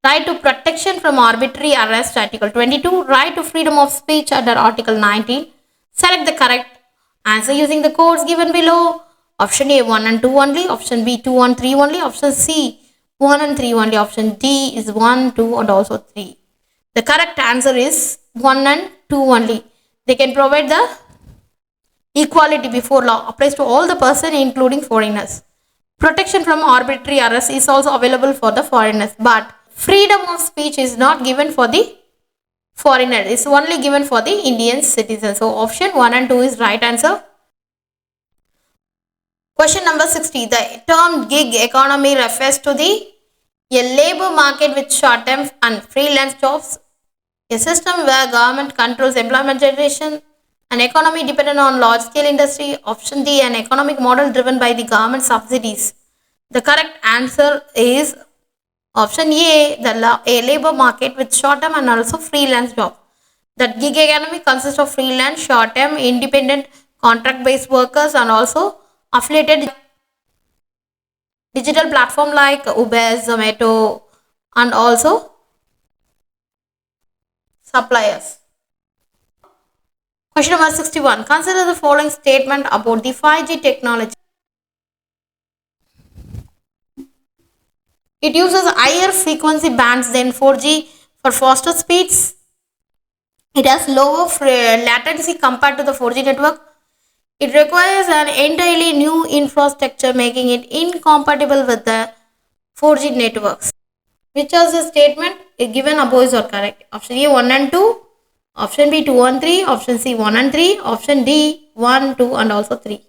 Right to protection from arbitrary arrest, Article 22. Right to freedom of speech under Article 19. Select the correct answer using the codes given below. Option A 1 and 2 only. Option B 2 and 3 only. Option C 1 and 3 only. Option D is 1, 2 and also 3. The correct answer is 1 and 2 only. They can provide the equality before law applies to all the person including foreigners. Protection from arbitrary arrest is also available for the foreigners, but freedom of speech is not given for the foreigner. It's only given for the Indian citizens. So option 1 and 2 is right answer. Question number 60. The term gig economy refers to a labor market with short-term and freelance jobs, a system where government controls employment generation, an economy dependent on large-scale industry. Option D, an economic model driven by the government subsidies. The correct answer is option A, a labor market with short-term and also freelance job. That gig economy consists of freelance, short-term, independent, contract-based workers and also affiliated digital platform like Uber, Zomato and also suppliers. Question number 61. Consider the following statement about the 5G technology. It uses higher frequency bands than 4G for faster speeds. It has lower latency compared to the 4G network. It requires an entirely new infrastructure, making it incompatible with the 4G networks. Which of the statement given above is correct? Option A 1 and 2, option B 2 and 3, option C 1 and 3, option D 1, 2 and also 3.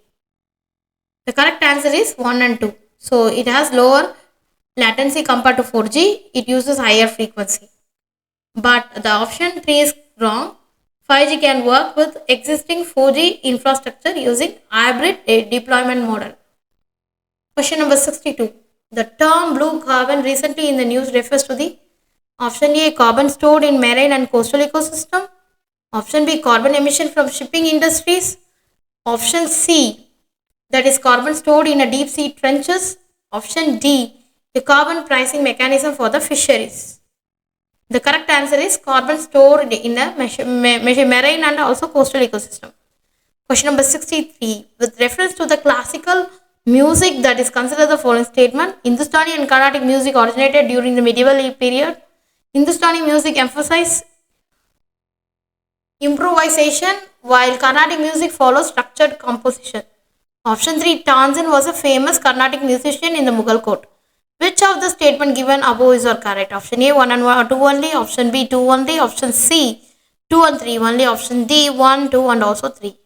The correct answer is 1 and 2. So it has lower latency compared to 4G. It uses higher frequency. But the option 3 is wrong. 5G can work with existing 4G infrastructure using hybrid deployment model. Question number 62. The term blue carbon recently in the news refers to the option A carbon stored in marine and coastal ecosystem, option B carbon emission from shipping industries, option C that is carbon stored in a deep sea trenches, option D the carbon pricing mechanism for the fisheries. The correct answer is carbon stored in a marine and also coastal ecosystem. Question number 63. With reference to the classical music that is considered the following statement. Hindustani and Carnatic music originated during the medieval period. Hindustani music emphasizes improvisation while Carnatic music follows structured composition. Option 3. Tanzan was a famous Carnatic musician in the Mughal court. Which of the statement given above is correct? Option A 1 and 2 only, option B 2 only, option C 2 and 3 only, option D 1, 2 and also 3.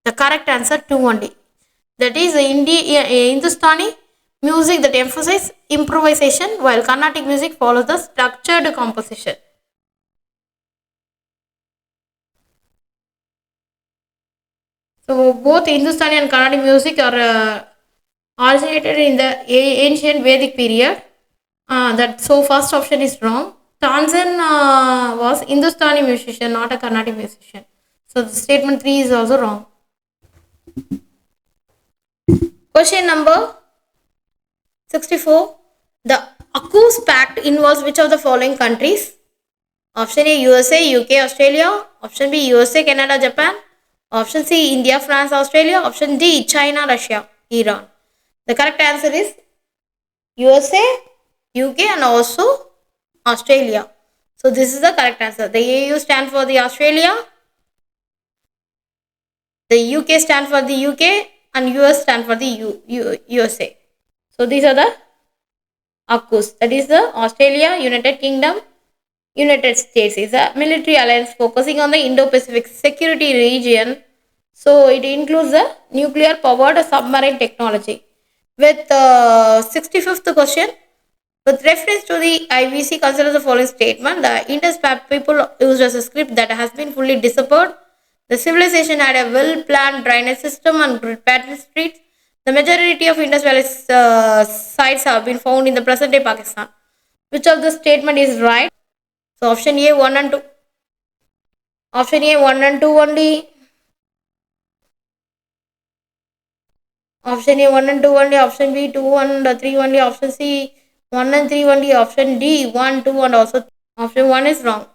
The correct answer 2 only. That is Hindustani music that emphasizes improvisation while Carnatic music follows the structured composition. So both Hindustani and Carnatic music are originated in the ancient Vedic period. So first option is wrong. Tanzan was Hindustani musician, not a Carnatic musician. So the statement 3 is also wrong. Question number 64. The AUKUS Pact involves which of the following countries? Option A USA, UK, Australia. Option B USA, Canada, Japan. Option C India, France, Australia. Option D China, Russia, Iran. The correct answer is USA, UK and also Australia. So this is the correct answer. The AU stands for the Australia, the UK stands for the UK and US stands for the USA. So these are the AUKUS. That is the Australia, United Kingdom, United States is a military alliance focusing on the Indo-Pacific security region. So it includes the nuclear powered submarine technology. With 65th question, with reference to the IVC, consider the following statement. The Indus people used as a script that has been fully disappeared. The civilization had a well-planned drainage system and grid pattern streets. The majority of Indus Valley sites have been found in the present-day Pakistan. Which of the statement is right? So option A 1 and 2. Option A 1 and 2 only. Option A 1 and 2 only. Option B 2 and 3 only. Option C 1 and 3 only. Option D 1, 2 and also option 1 is wrong.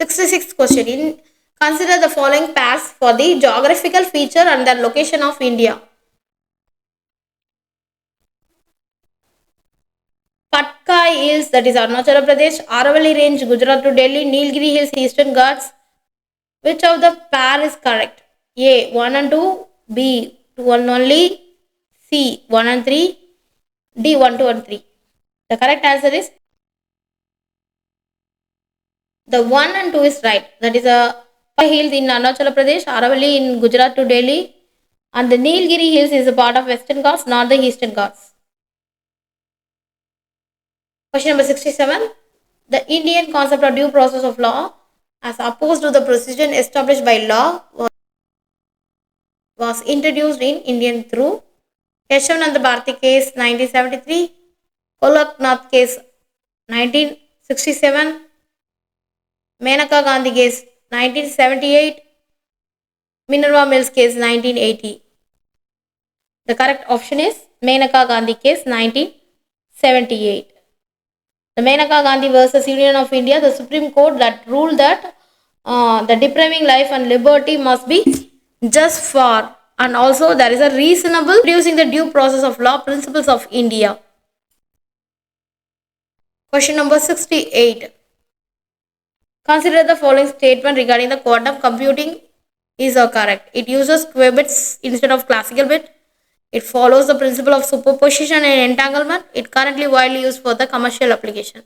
66th question. Consider the following pairs for the geographical feature and the location of India. Patkai Hills, that is Arunachal Pradesh, Aravalli Range, Gujarat to Delhi, Nilgiri Hills, Eastern Ghats. Which of the pair is correct? A 1 and 2, B 2 and only, C 1 and 3, D 1, 2 and 3. The correct answer is the 1 and 2 is right. That is a Hills in Arunachal Pradesh, Aravalli in Gujarat to Delhi, and the Nilgiri Hills is a part of Western Ghats, not the Eastern Ghats. Question number 67. The Indian concept of due process of law as opposed to the precision established by law was introduced in Indian through Keshavananda Bharati case 1973, Kolaknath case 1967, Menaka Gandhi case 1978, Minerva Mills case 1980. The correct option is Menaka Gandhi case 1978. The Menaka Gandhi versus Union of India, the Supreme Court that ruled that the depriving life and liberty must be just for, and also there is a reasonable reducing the due process of law principles of India. Question number 68. Consider the following statement regarding the quantum computing is correct. It uses qubits instead of classical bit. It follows the principle of superposition and entanglement. It currently widely used for the commercial application.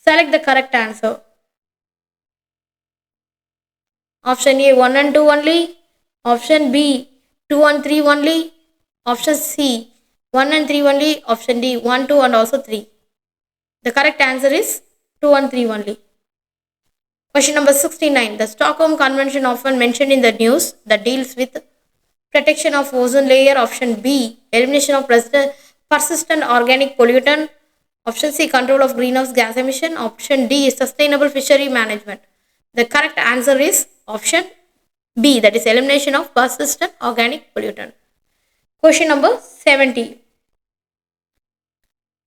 Select the correct answer. Option A 1 and 2 only. Option B 2 and 3 only. Option C 1 and 3 only. Option D 1, 2 and also 3. The correct answer is 2 and 3 only. Question number 69. The Stockholm Convention often mentioned in the news that deals with protection of ozone layer. Option B elimination of persistent organic pollutant. Option C control of greenhouse gas emission. Option D sustainable fishery management. The correct answer is option B, that is elimination of persistent organic pollutant. Question number 70.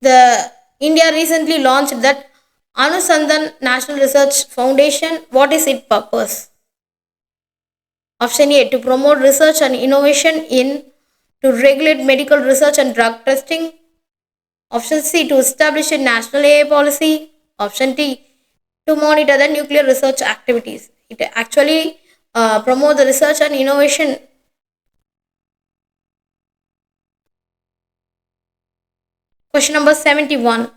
The India recently launched that Anusandhan National Research Foundation. What is its purpose? Option A to promote research and innovation in to regulate medical research and drug testing. Option C to establish a national AI policy. Option D to monitor the nuclear research activities. It actually promote the research and innovation. Question number 71.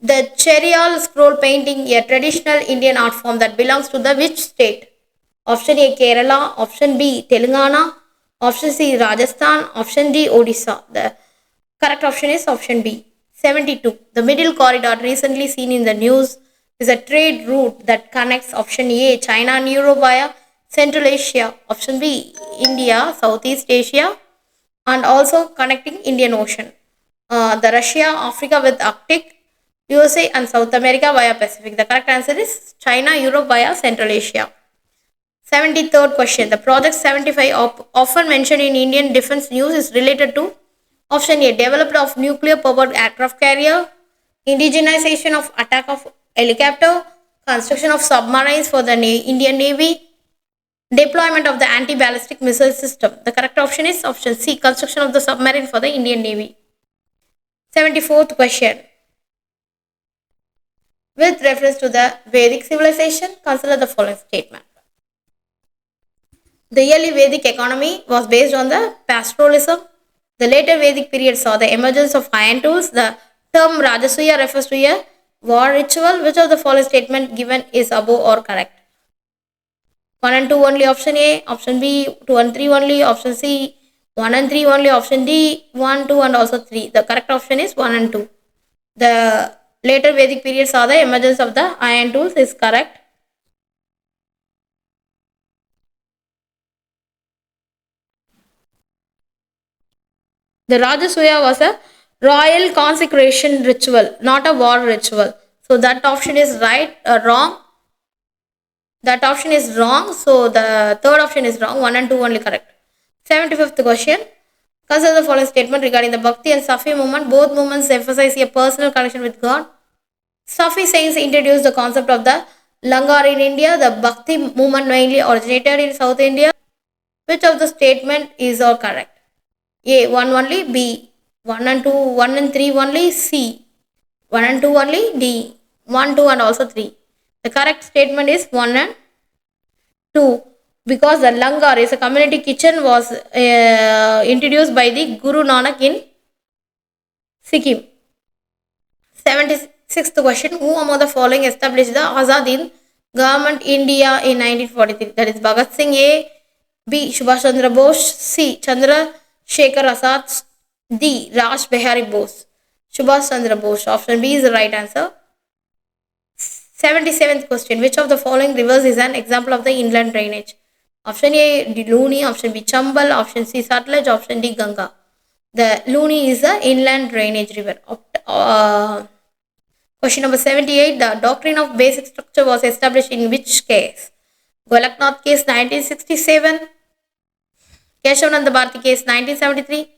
The Cherial scroll painting, a traditional Indian art form that belongs to the which state? Option A Kerala, option B Telangana, option C Rajasthan, option D Odisha. The correct option is option B. 72. The middle corridor recently seen in the news is a trade route that connects option A China and Europe via Central Asia, option B India, Southeast Asia, and also connecting Indian Ocean. The Russia, Africa with Arctic, USA and South America via Pacific. The correct answer is China, Europe via Central Asia. 73rd question. The Project 75 often mentioned in Indian defense news is related to option A development of nuclear powered aircraft carrier, indigenization of attack of helicopter, construction of submarines for the Indian Navy, deployment of the anti-ballistic missile system. The correct option is option C construction of the submarine for the Indian Navy. 74th question. With reference to the Vedic civilization, consider the following statement. The early Vedic economy was based on the pastoralism. The later Vedic period saw the emergence of iron tools. The term Rajasuya refers to a war ritual. Which of the following statement given is above or correct? 1 and 2 only, option A, option B 2 and 3 only, option C 1 and 3 only, option D 1, 2 and also 3. The correct option is 1 and 2. The later Vedic period saw the emergence of the iron tools is correct. The Rajasuya was a royal consecration ritual, not a war ritual. So that option is right, wrong. That option is wrong. So the third option is wrong. 1 and 2 only correct. 75th question. Consider the following statement regarding the Bhakti and Safi movement. Both movements emphasize a personal connection with God. Safi saints introduced the concept of the Langar in India. The Bhakti movement mainly originated in South India. Which of the statement is all correct? A 1 only, B 1 and 2, 1 and 3 only, C 1 and 2 only, D 1, 2 and also 3. The correct statement is 1 and 2 because the Langar is a community kitchen was introduced by the Guru Nanak in Sikkim. 76th question. Who among the following established the Azad Hind Government India in 1943? That is Bhagat Singh, A, B Subhash Chandra Bose, C Chandra Shekhar Azad, D Raj Behari Bose. Subhash Chandra Bose. Option B is the right answer. 77th question. Which of the following rivers is an example of the inland drainage? Option A Luni, option B Chambal, option C Satluj, option D Ganga. The Luni is the inland drainage river. Question number 78. The doctrine of basic structure was established in which case? Golaknath case 1967, Keshavananda Bharati case 1973,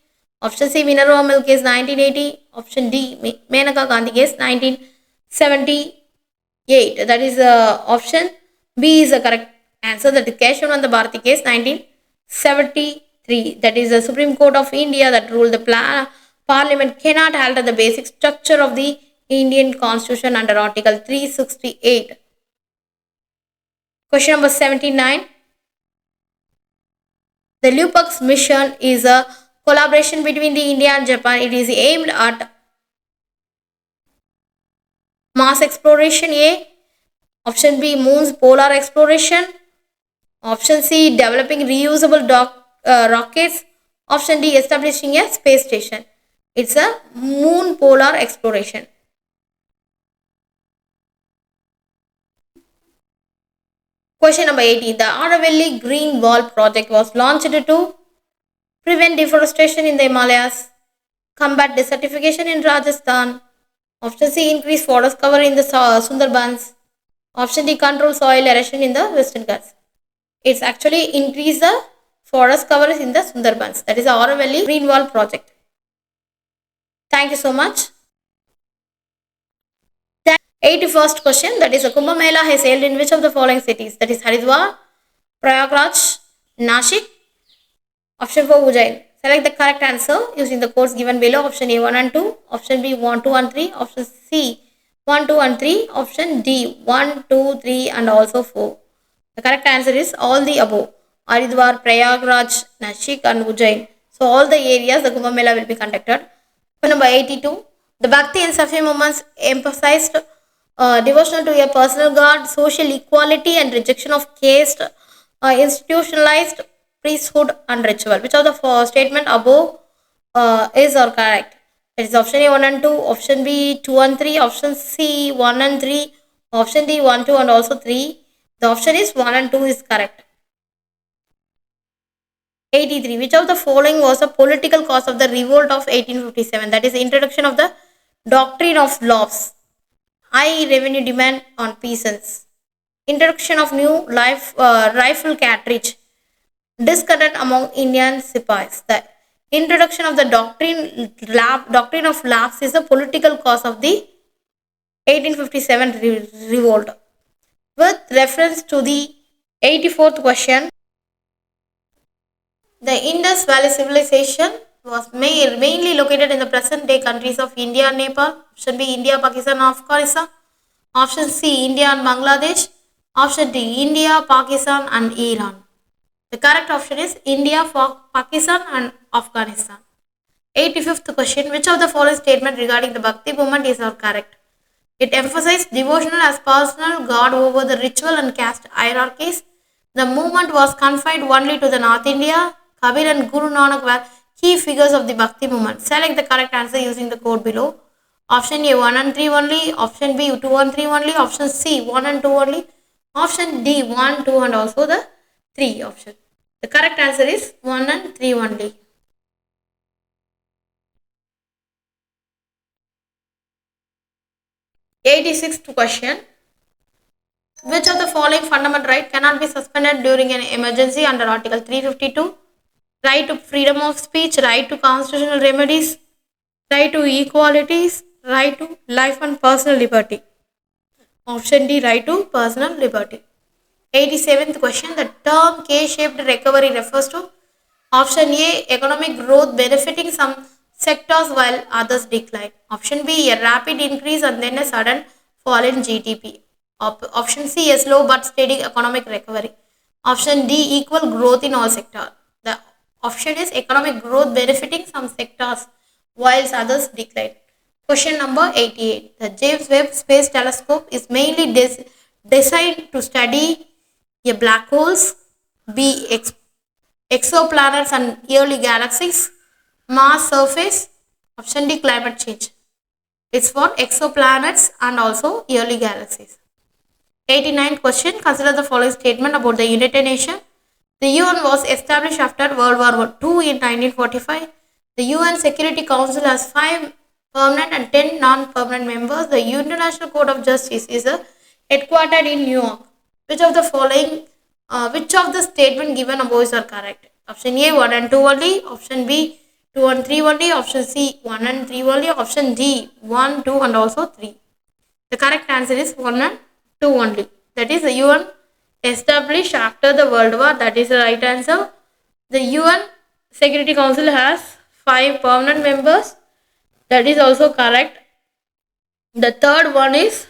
Option C, Minerva Milk case 1980. Option D, Menaka Gandhi case 1978. That is option B is the correct answer. That is Keshavananda Bharati case 1973. That is the Supreme Court of India that ruled the Parliament cannot alter the basic structure of the Indian Constitution under Article 368. Question number 79. The Lupux mission is a collaboration between the India and Japan. It is aimed at Mars exploration A. Option B, Moon's polar exploration. Option C, developing reusable rockets. Option D, establishing a space station. It's a moon polar exploration. Question number 18. The Aravalli Green Wall project was launched to prevent deforestation in the Himalayas, combat desertification in Rajasthan. Option C, increase forest cover in the Sundarbans. Option D, control soil erosion in the Western Ghats. It's actually increase the forest cover in the Sundarbans. That is the Aravalli Green Wall project. Thank you so much. 81st question, that is the Kumbh Mela has held in which of the following cities? That is Haridwar, Prayagraj, Nashik. Option 4, Ujjain. Select the correct answer using the codes given below. Option A 1 and 2, option B 1, 2 and 3, option C 1, 2 and 3, option D 1, 2, 3 and also 4. The correct answer is all the above. Haridwar, Prayagraj, Nashik and Ujjain. So all the areas the Kumbh Mela will be conducted. Number 82. The Bhakti and Safi movements emphasized devotion to a personal God, social equality and rejection of caste, institutionalized priesthood and ritual. Which of the statement above is or correct? It is option A 1 and 2, option B 2 and 3, option C 1 and 3, option D 1, 2 and also 3. The option is 1 and 2 is correct. 83. Which of the following was a political cause of the revolt of 1857? That is the introduction of the doctrine of laws, high revenue demand on peasants, introduction of new rifle cartridge, discontent among Indian sipais. The introduction of the doctrine of lapse is the political cause of the 1857 revolt. With reference to the 84th question, the Indus Valley civilization was mainly located in the present day countries of India and Nepal. Option B, India, Pakistan, Afghanistan. Option C, India and Bangladesh. Option D, India, Pakistan and Iran. The correct option is India, Pakistan and Afghanistan. 85th question, which of the following statement regarding the Bhakti movement is correct? It emphasized devotional as personal God over the ritual and caste hierarchies. The movement was confined only to the North India. Kabir and Guru Nanak were key figures of the Bhakti movement. Select the correct answer using the code below. Option A 1 and 3 only, option B 2 and 3 only, option C 1 and 2 only, option D 1, 2 and also the 3 option. The correct answer is 1 and 3 only. '86th question. Which of the following fundamental right cannot be suspended during an emergency under Article 352? Right to freedom of speech, right to constitutional remedies, right to equalities, right to life and personal liberty. Option D, right to personal liberty. 87th question. The term K-shaped recovery refers to option A, economic growth benefiting some sectors while others decline. Option B, a rapid increase and then a sudden fall in GDP. Option C, a slow but steady economic recovery. Option D, equal growth in all sectors. The option is economic growth benefiting some sectors whilst others decline. Question number 88. The James Webb Space Telescope is mainly designed to study A, black holes, B, exoplanets and early galaxies, Mars surface, option D, climate change. It's for exoplanets and also early galaxies. 89th question. Consider the following statement about the United Nations. The UN was established after World War II in 1945. The UN Security Council has 5 permanent and 10 non-permanent members. The International Court of Justice is headquartered in New York. Which of the statement given above is correct? Option A 1 and 2 only. Option B 2 and 3 only, option C 1 and 3 only, option D 1, 2 and also 3. The correct answer is 1 and 2 only. That is the UN established after the World War. That is the right answer. The UN Security Council has 5 permanent members. That is also correct. The third one is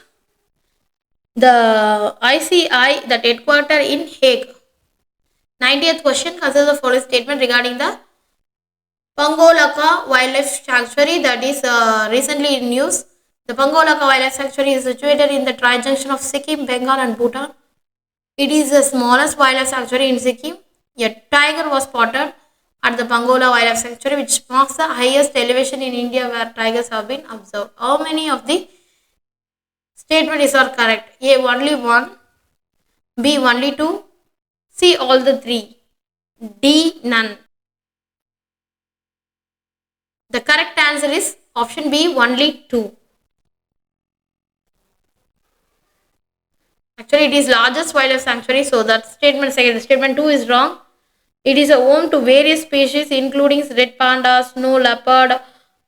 the ICI, that headquarter in Hague. 90th question, consider the following statement regarding the Pangolaka Wildlife Sanctuary, that is recently in news. The Pangolaka Wildlife Sanctuary is situated in the tri-junction of Sikkim, Bengal and Bhutan. It is the smallest wildlife sanctuary in Sikkim. A tiger was spotted at the Pangola Wildlife Sanctuary, which marks the highest elevation in India where tigers have been observed. How many of the statements are correct? A. Only 1. B. Only 2. C. All the 3. D. None. The correct answer is option B. Only 2. Actually, it is largest wildlife sanctuary, so that statement 2 is wrong. It is a home to various species including red panda, snow leopard,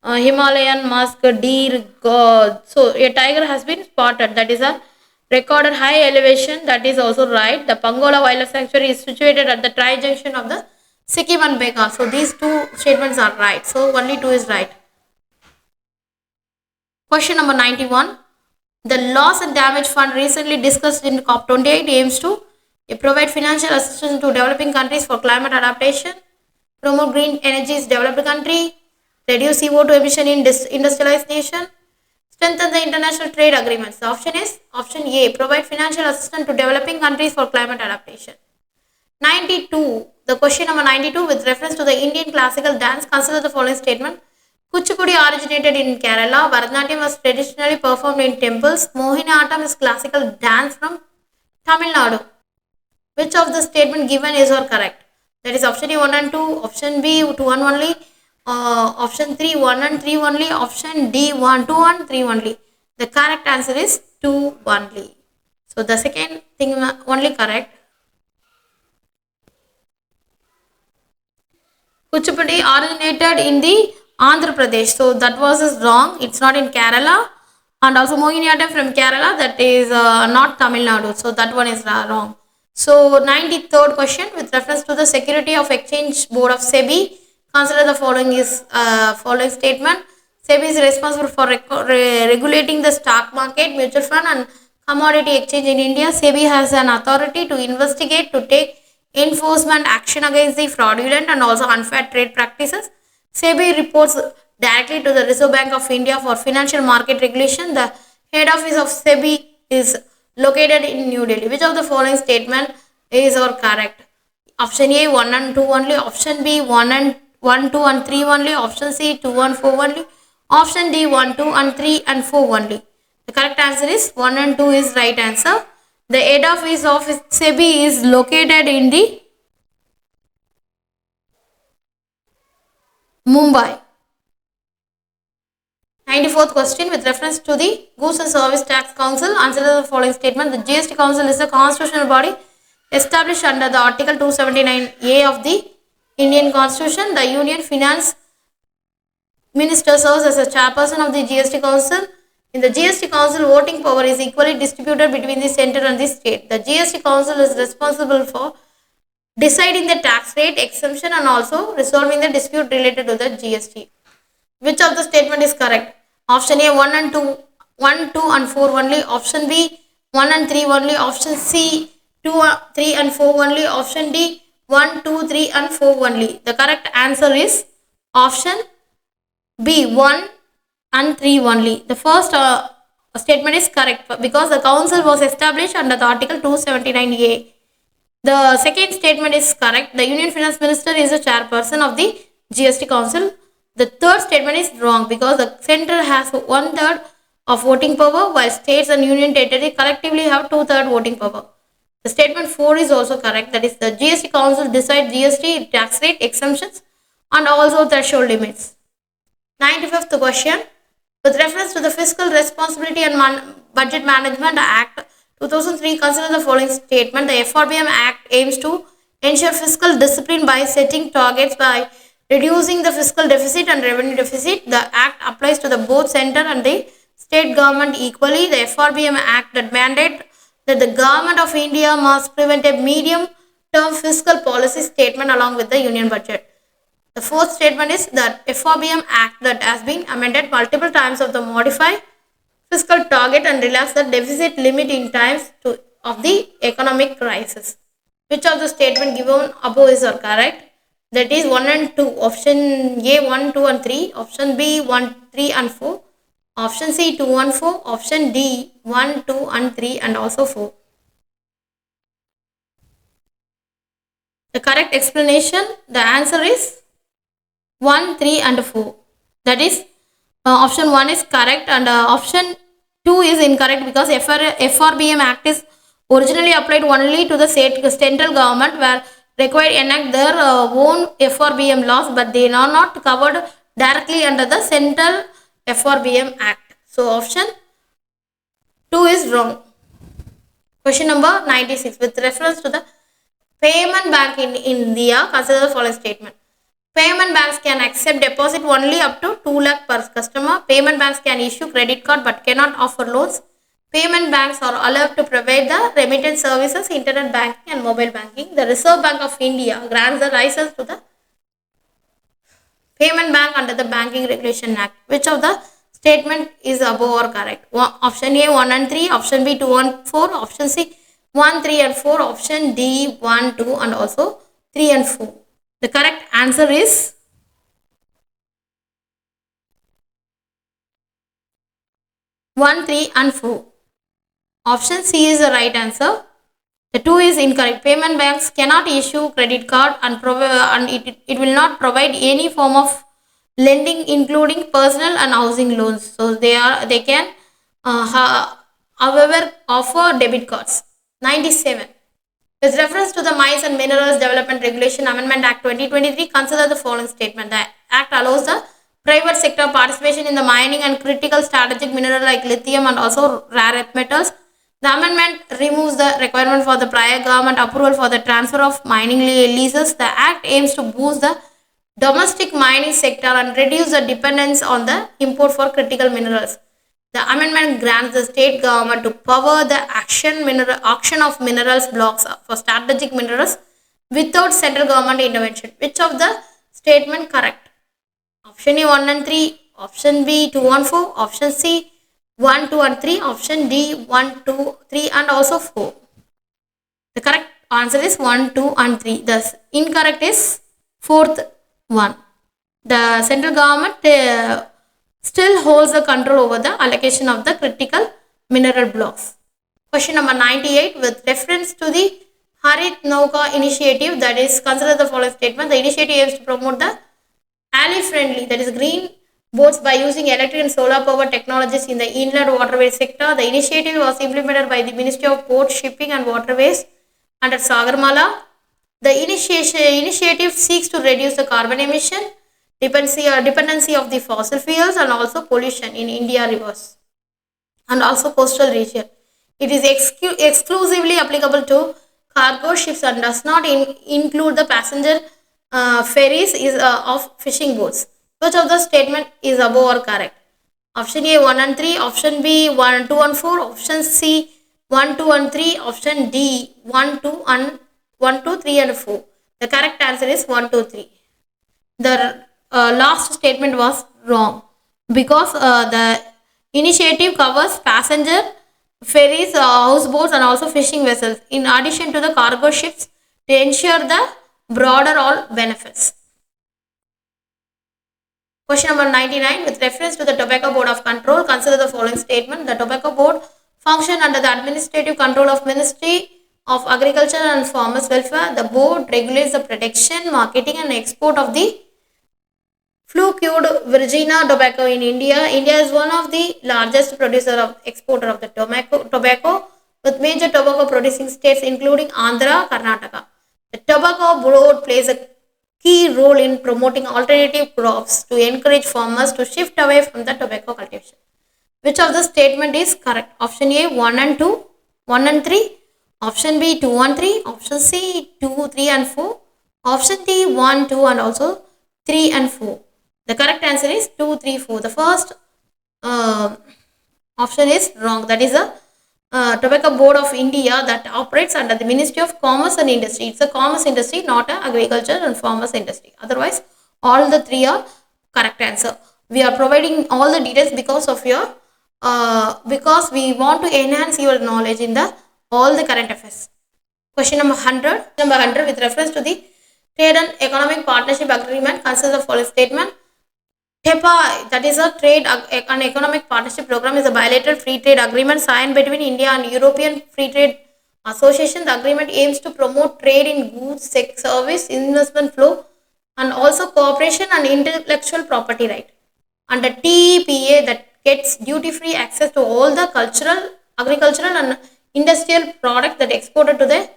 Himalayan musk, deer, god. So a tiger has been spotted. That is a recorded high elevation. That is also right. The Pangola Wildlife Sanctuary is situated at the tri-junction of the Sikkim and Bengal. So these two statements are right. So only 2 is right. Question number 91. The Loss and Damage Fund recently discussed in COP28 aims to provide financial assistance to developing countries for climate adaptation, promote green energies in developed country, reduce CO2 emission in industrialized nation, strengthen the international trade agreements. The option is option A, provide financial assistance to developing countries for climate adaptation. 92. The question number 92, with reference to the Indian classical dance, consider the following statement. Kuchipudi originated in Kerala. Bharatanatyam was traditionally performed in temples. Mohiniyattam is classical dance from Tamil Nadu. Which of the statement given is or correct? That is option A 1 and 2, option B 2 and only, option 3 1 and 3 only, option D 1 2 and 3 only. The correct answer is 2 only. So the second thing only correct. Kuchipudi originated in the Andhra Pradesh. So that was wrong. It's not in Kerala. And also Mohiniyattam from Kerala, that is not Tamil Nadu. So that one is wrong. So 93rd question, with reference to the Security of Exchange Board of SEBI, consider the following statement. SEBI is responsible for regulating the stock market, mutual fund and commodity exchange in India. SEBI has an authority to investigate, to take enforcement action against the fraudulent and also unfair trade practices. SEBI reports directly to the Reserve Bank of India for financial market regulation. The head office of SEBI is located in New Delhi. Which of the following statement is or correct? Option A 1 and 2 only, option B 1 2 and 3 only, option C 2 and 4 only, option D 1 2 and 3 and 4 only. The correct answer is 1 and 2 is right answer. The head office of SEBI is located in the Mumbai. 94th question, with reference to the Goods and Service Tax Council, answer the following statement. The GST Council is a constitutional body established under the Article 279A of the Indian Constitution. The Union Finance Minister serves as a chairperson of the GST Council. In the GST Council, voting power is equally distributed between the centre and the state. The GST Council is responsible for deciding the tax rate, exemption and also resolving the dispute related to the GST. Which of the statement is correct? Option A 1 and 2, 1, 2 and 4 only, option B 1 and 3 only, option C 2, 3 and 4 only, option D 1, 2, 3 and 4 only. The correct answer is option B 1 and 3 only. The first statement is correct because the council was established under the Article 279A. The second statement is correct. The Union Finance Minister is the chairperson of the GST Council. The third statement is wrong because the centre has 1/3 of voting power while states and union territory collectively have 2/3 voting power. The statement 4 is also correct. That is, the GST Council decides GST tax rate, exemptions and also threshold limits. 95th question. With reference to the Fiscal Responsibility and Budget Management Act 2003, consider the following statement. The FRBM Act aims to ensure fiscal discipline by setting targets by reducing the fiscal deficit and revenue deficit. The act applies to the both center and the state government equally. The FRBM Act that mandate that the government of India must prevent a medium term fiscal policy statement along with the union budget. The fourth statement is that FRBM Act that has been amended multiple times of the modify fiscal target and relax the deficit limit in times of the economic crisis. Which of the statement given above is correct? That is 1 and 2. Option A 1, 2 and 3. Option B 1, 3 and 4. Option C 2 and 4. Option D 1, 2 and 3 and also 4. The correct explanation, the answer is 1, 3 and 4. That is option 1 is correct and option 2 is incorrect because FRBM Act is originally applied only to the central government where required enact their own FRBM laws, but they are not covered directly under the central FRBM Act. So option 2 is wrong. Question number 96. With reference to the payment bank in India, consider the following statement. Payment banks can accept deposit only up to 2 lakh per customer. Payment banks can issue credit card but cannot offer loans. Payment banks are allowed to provide the remittance services, internet banking and mobile banking. The Reserve Bank of India grants the license to the payment bank under the Banking Regulation Act. Which of the statement is above or correct? Option A 1 and 3, option B 2 and 4, option C 1, 3 and 4, option D 1, 2 and also 3 and 4. The correct answer is 1, 3 and 4. Option C is the right answer. The 2 is incorrect. Payment banks cannot issue credit card and it will not provide any form of lending including personal and housing loans. So they can however offer debit cards. 97. With reference to the Mines and Minerals Development Regulation Amendment Act 2023, consider the following statement. The Act allows the private sector participation in the mining and critical strategic minerals like lithium and also rare earth metals. The amendment removes the requirement for the prior government approval for the transfer of mining leases. The Act aims to boost the domestic mining sector and reduce the dependence on the import for critical minerals. The amendment grants the state government to power the auction of minerals blocks for strategic minerals without central government intervention. Which of the statement correct? Option A 1 and 3, option B 2 and 4, option C 1, 2 and 3, option D 1, 2, 3 and also 4. The correct answer is 1, 2 and 3. The incorrect is fourth one. The central government still holds the control over the allocation of the critical mineral blocks. Question number 98. With reference to the Harit Nauka initiative, that is, consider the following statement. The initiative aims to promote the alley-friendly, that is green boats by using electric and solar power technologies in the inland waterway sector. The initiative was implemented by the Ministry of Port, Shipping and Waterways under Sagarmala. The initiative seeks to reduce the carbon emission, dependency of the fossil fuels and also pollution in India rivers and also coastal region. It is exclusively applicable to cargo ships and does not include the passenger ferries of fishing boats. Which of the statement is above or correct? Option A 1 and 3, option B 1, 2 and 4, option C 1, 2 and 3, option D 1, 2 and 1, 2, 3 and 4. The correct answer is 1, 2, 3. The last statement was wrong because the initiative covers passenger ferries, houseboats and also fishing vessels in addition to the cargo ships to ensure the broader all benefits. Question number 99. With reference to the Tobacco Board of Control, consider the following statement. The Tobacco Board functions under the administrative control of Ministry of Agriculture and Farmers Welfare. The board regulates the production, marketing and export of the flue-cured Virginia tobacco in India. India is one of the largest exporter of the tobacco with major tobacco producing states including Andhra, Karnataka. The Tobacco Board plays a key role in promoting alternative crops to encourage farmers to shift away from the tobacco cultivation. Which of the statement is correct? Option A 1 and 2, 1 and 3, option B 2 and 3, option C 2, 3 and 4, option D 1, 2 and also 3 and 4. The correct answer is 2, 3, 4. The first option is wrong. That is a Tobacco Board of India that operates under the Ministry of Commerce and Industry. It's a commerce industry, not an agriculture and farmers industry. Otherwise, all the 3 are correct answer. We are providing all the details because of your because we want to enhance your knowledge in the all the current affairs. Question number 100. Number 100 with reference to the Trade and Economic Partnership Agreement consists of following statement. TEPA, that is a Trade and Economic Partnership Program, is a bilateral free trade agreement signed between India and European Free Trade Association. The agreement aims to promote trade in goods, service, investment flow, and also cooperation and intellectual property right. Under TEPA, that gets duty-free access to all the cultural, agricultural, and industrial products that exported to the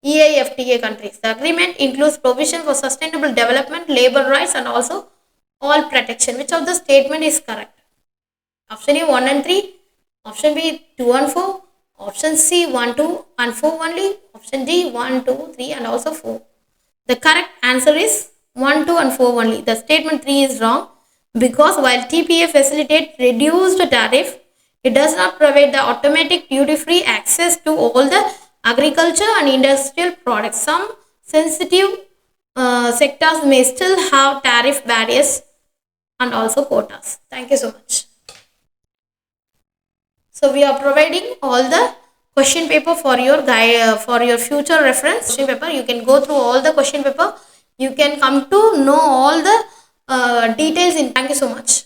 EIFTA countries. The agreement includes provision for sustainable development, labor rights, and also all protection. Which of the statement is correct? Option A 1 and 3, option B 2 and 4, option C 1, 2 and 4 only, option D 1, 2, 3 and also 4. The correct answer is 1, 2 and 4 only. The statement 3 is wrong because while TPA facilitates reduced tariff, it does not provide the automatic duty-free access to all the agriculture and industrial products. Some sensitive sectors may still have tariff barriers and also quotas. Thank you so much. So we are providing all the question paper for your guide for your future reference. Question paper, you can go through all the question paper. You can come to know all the details in. Thank you so much.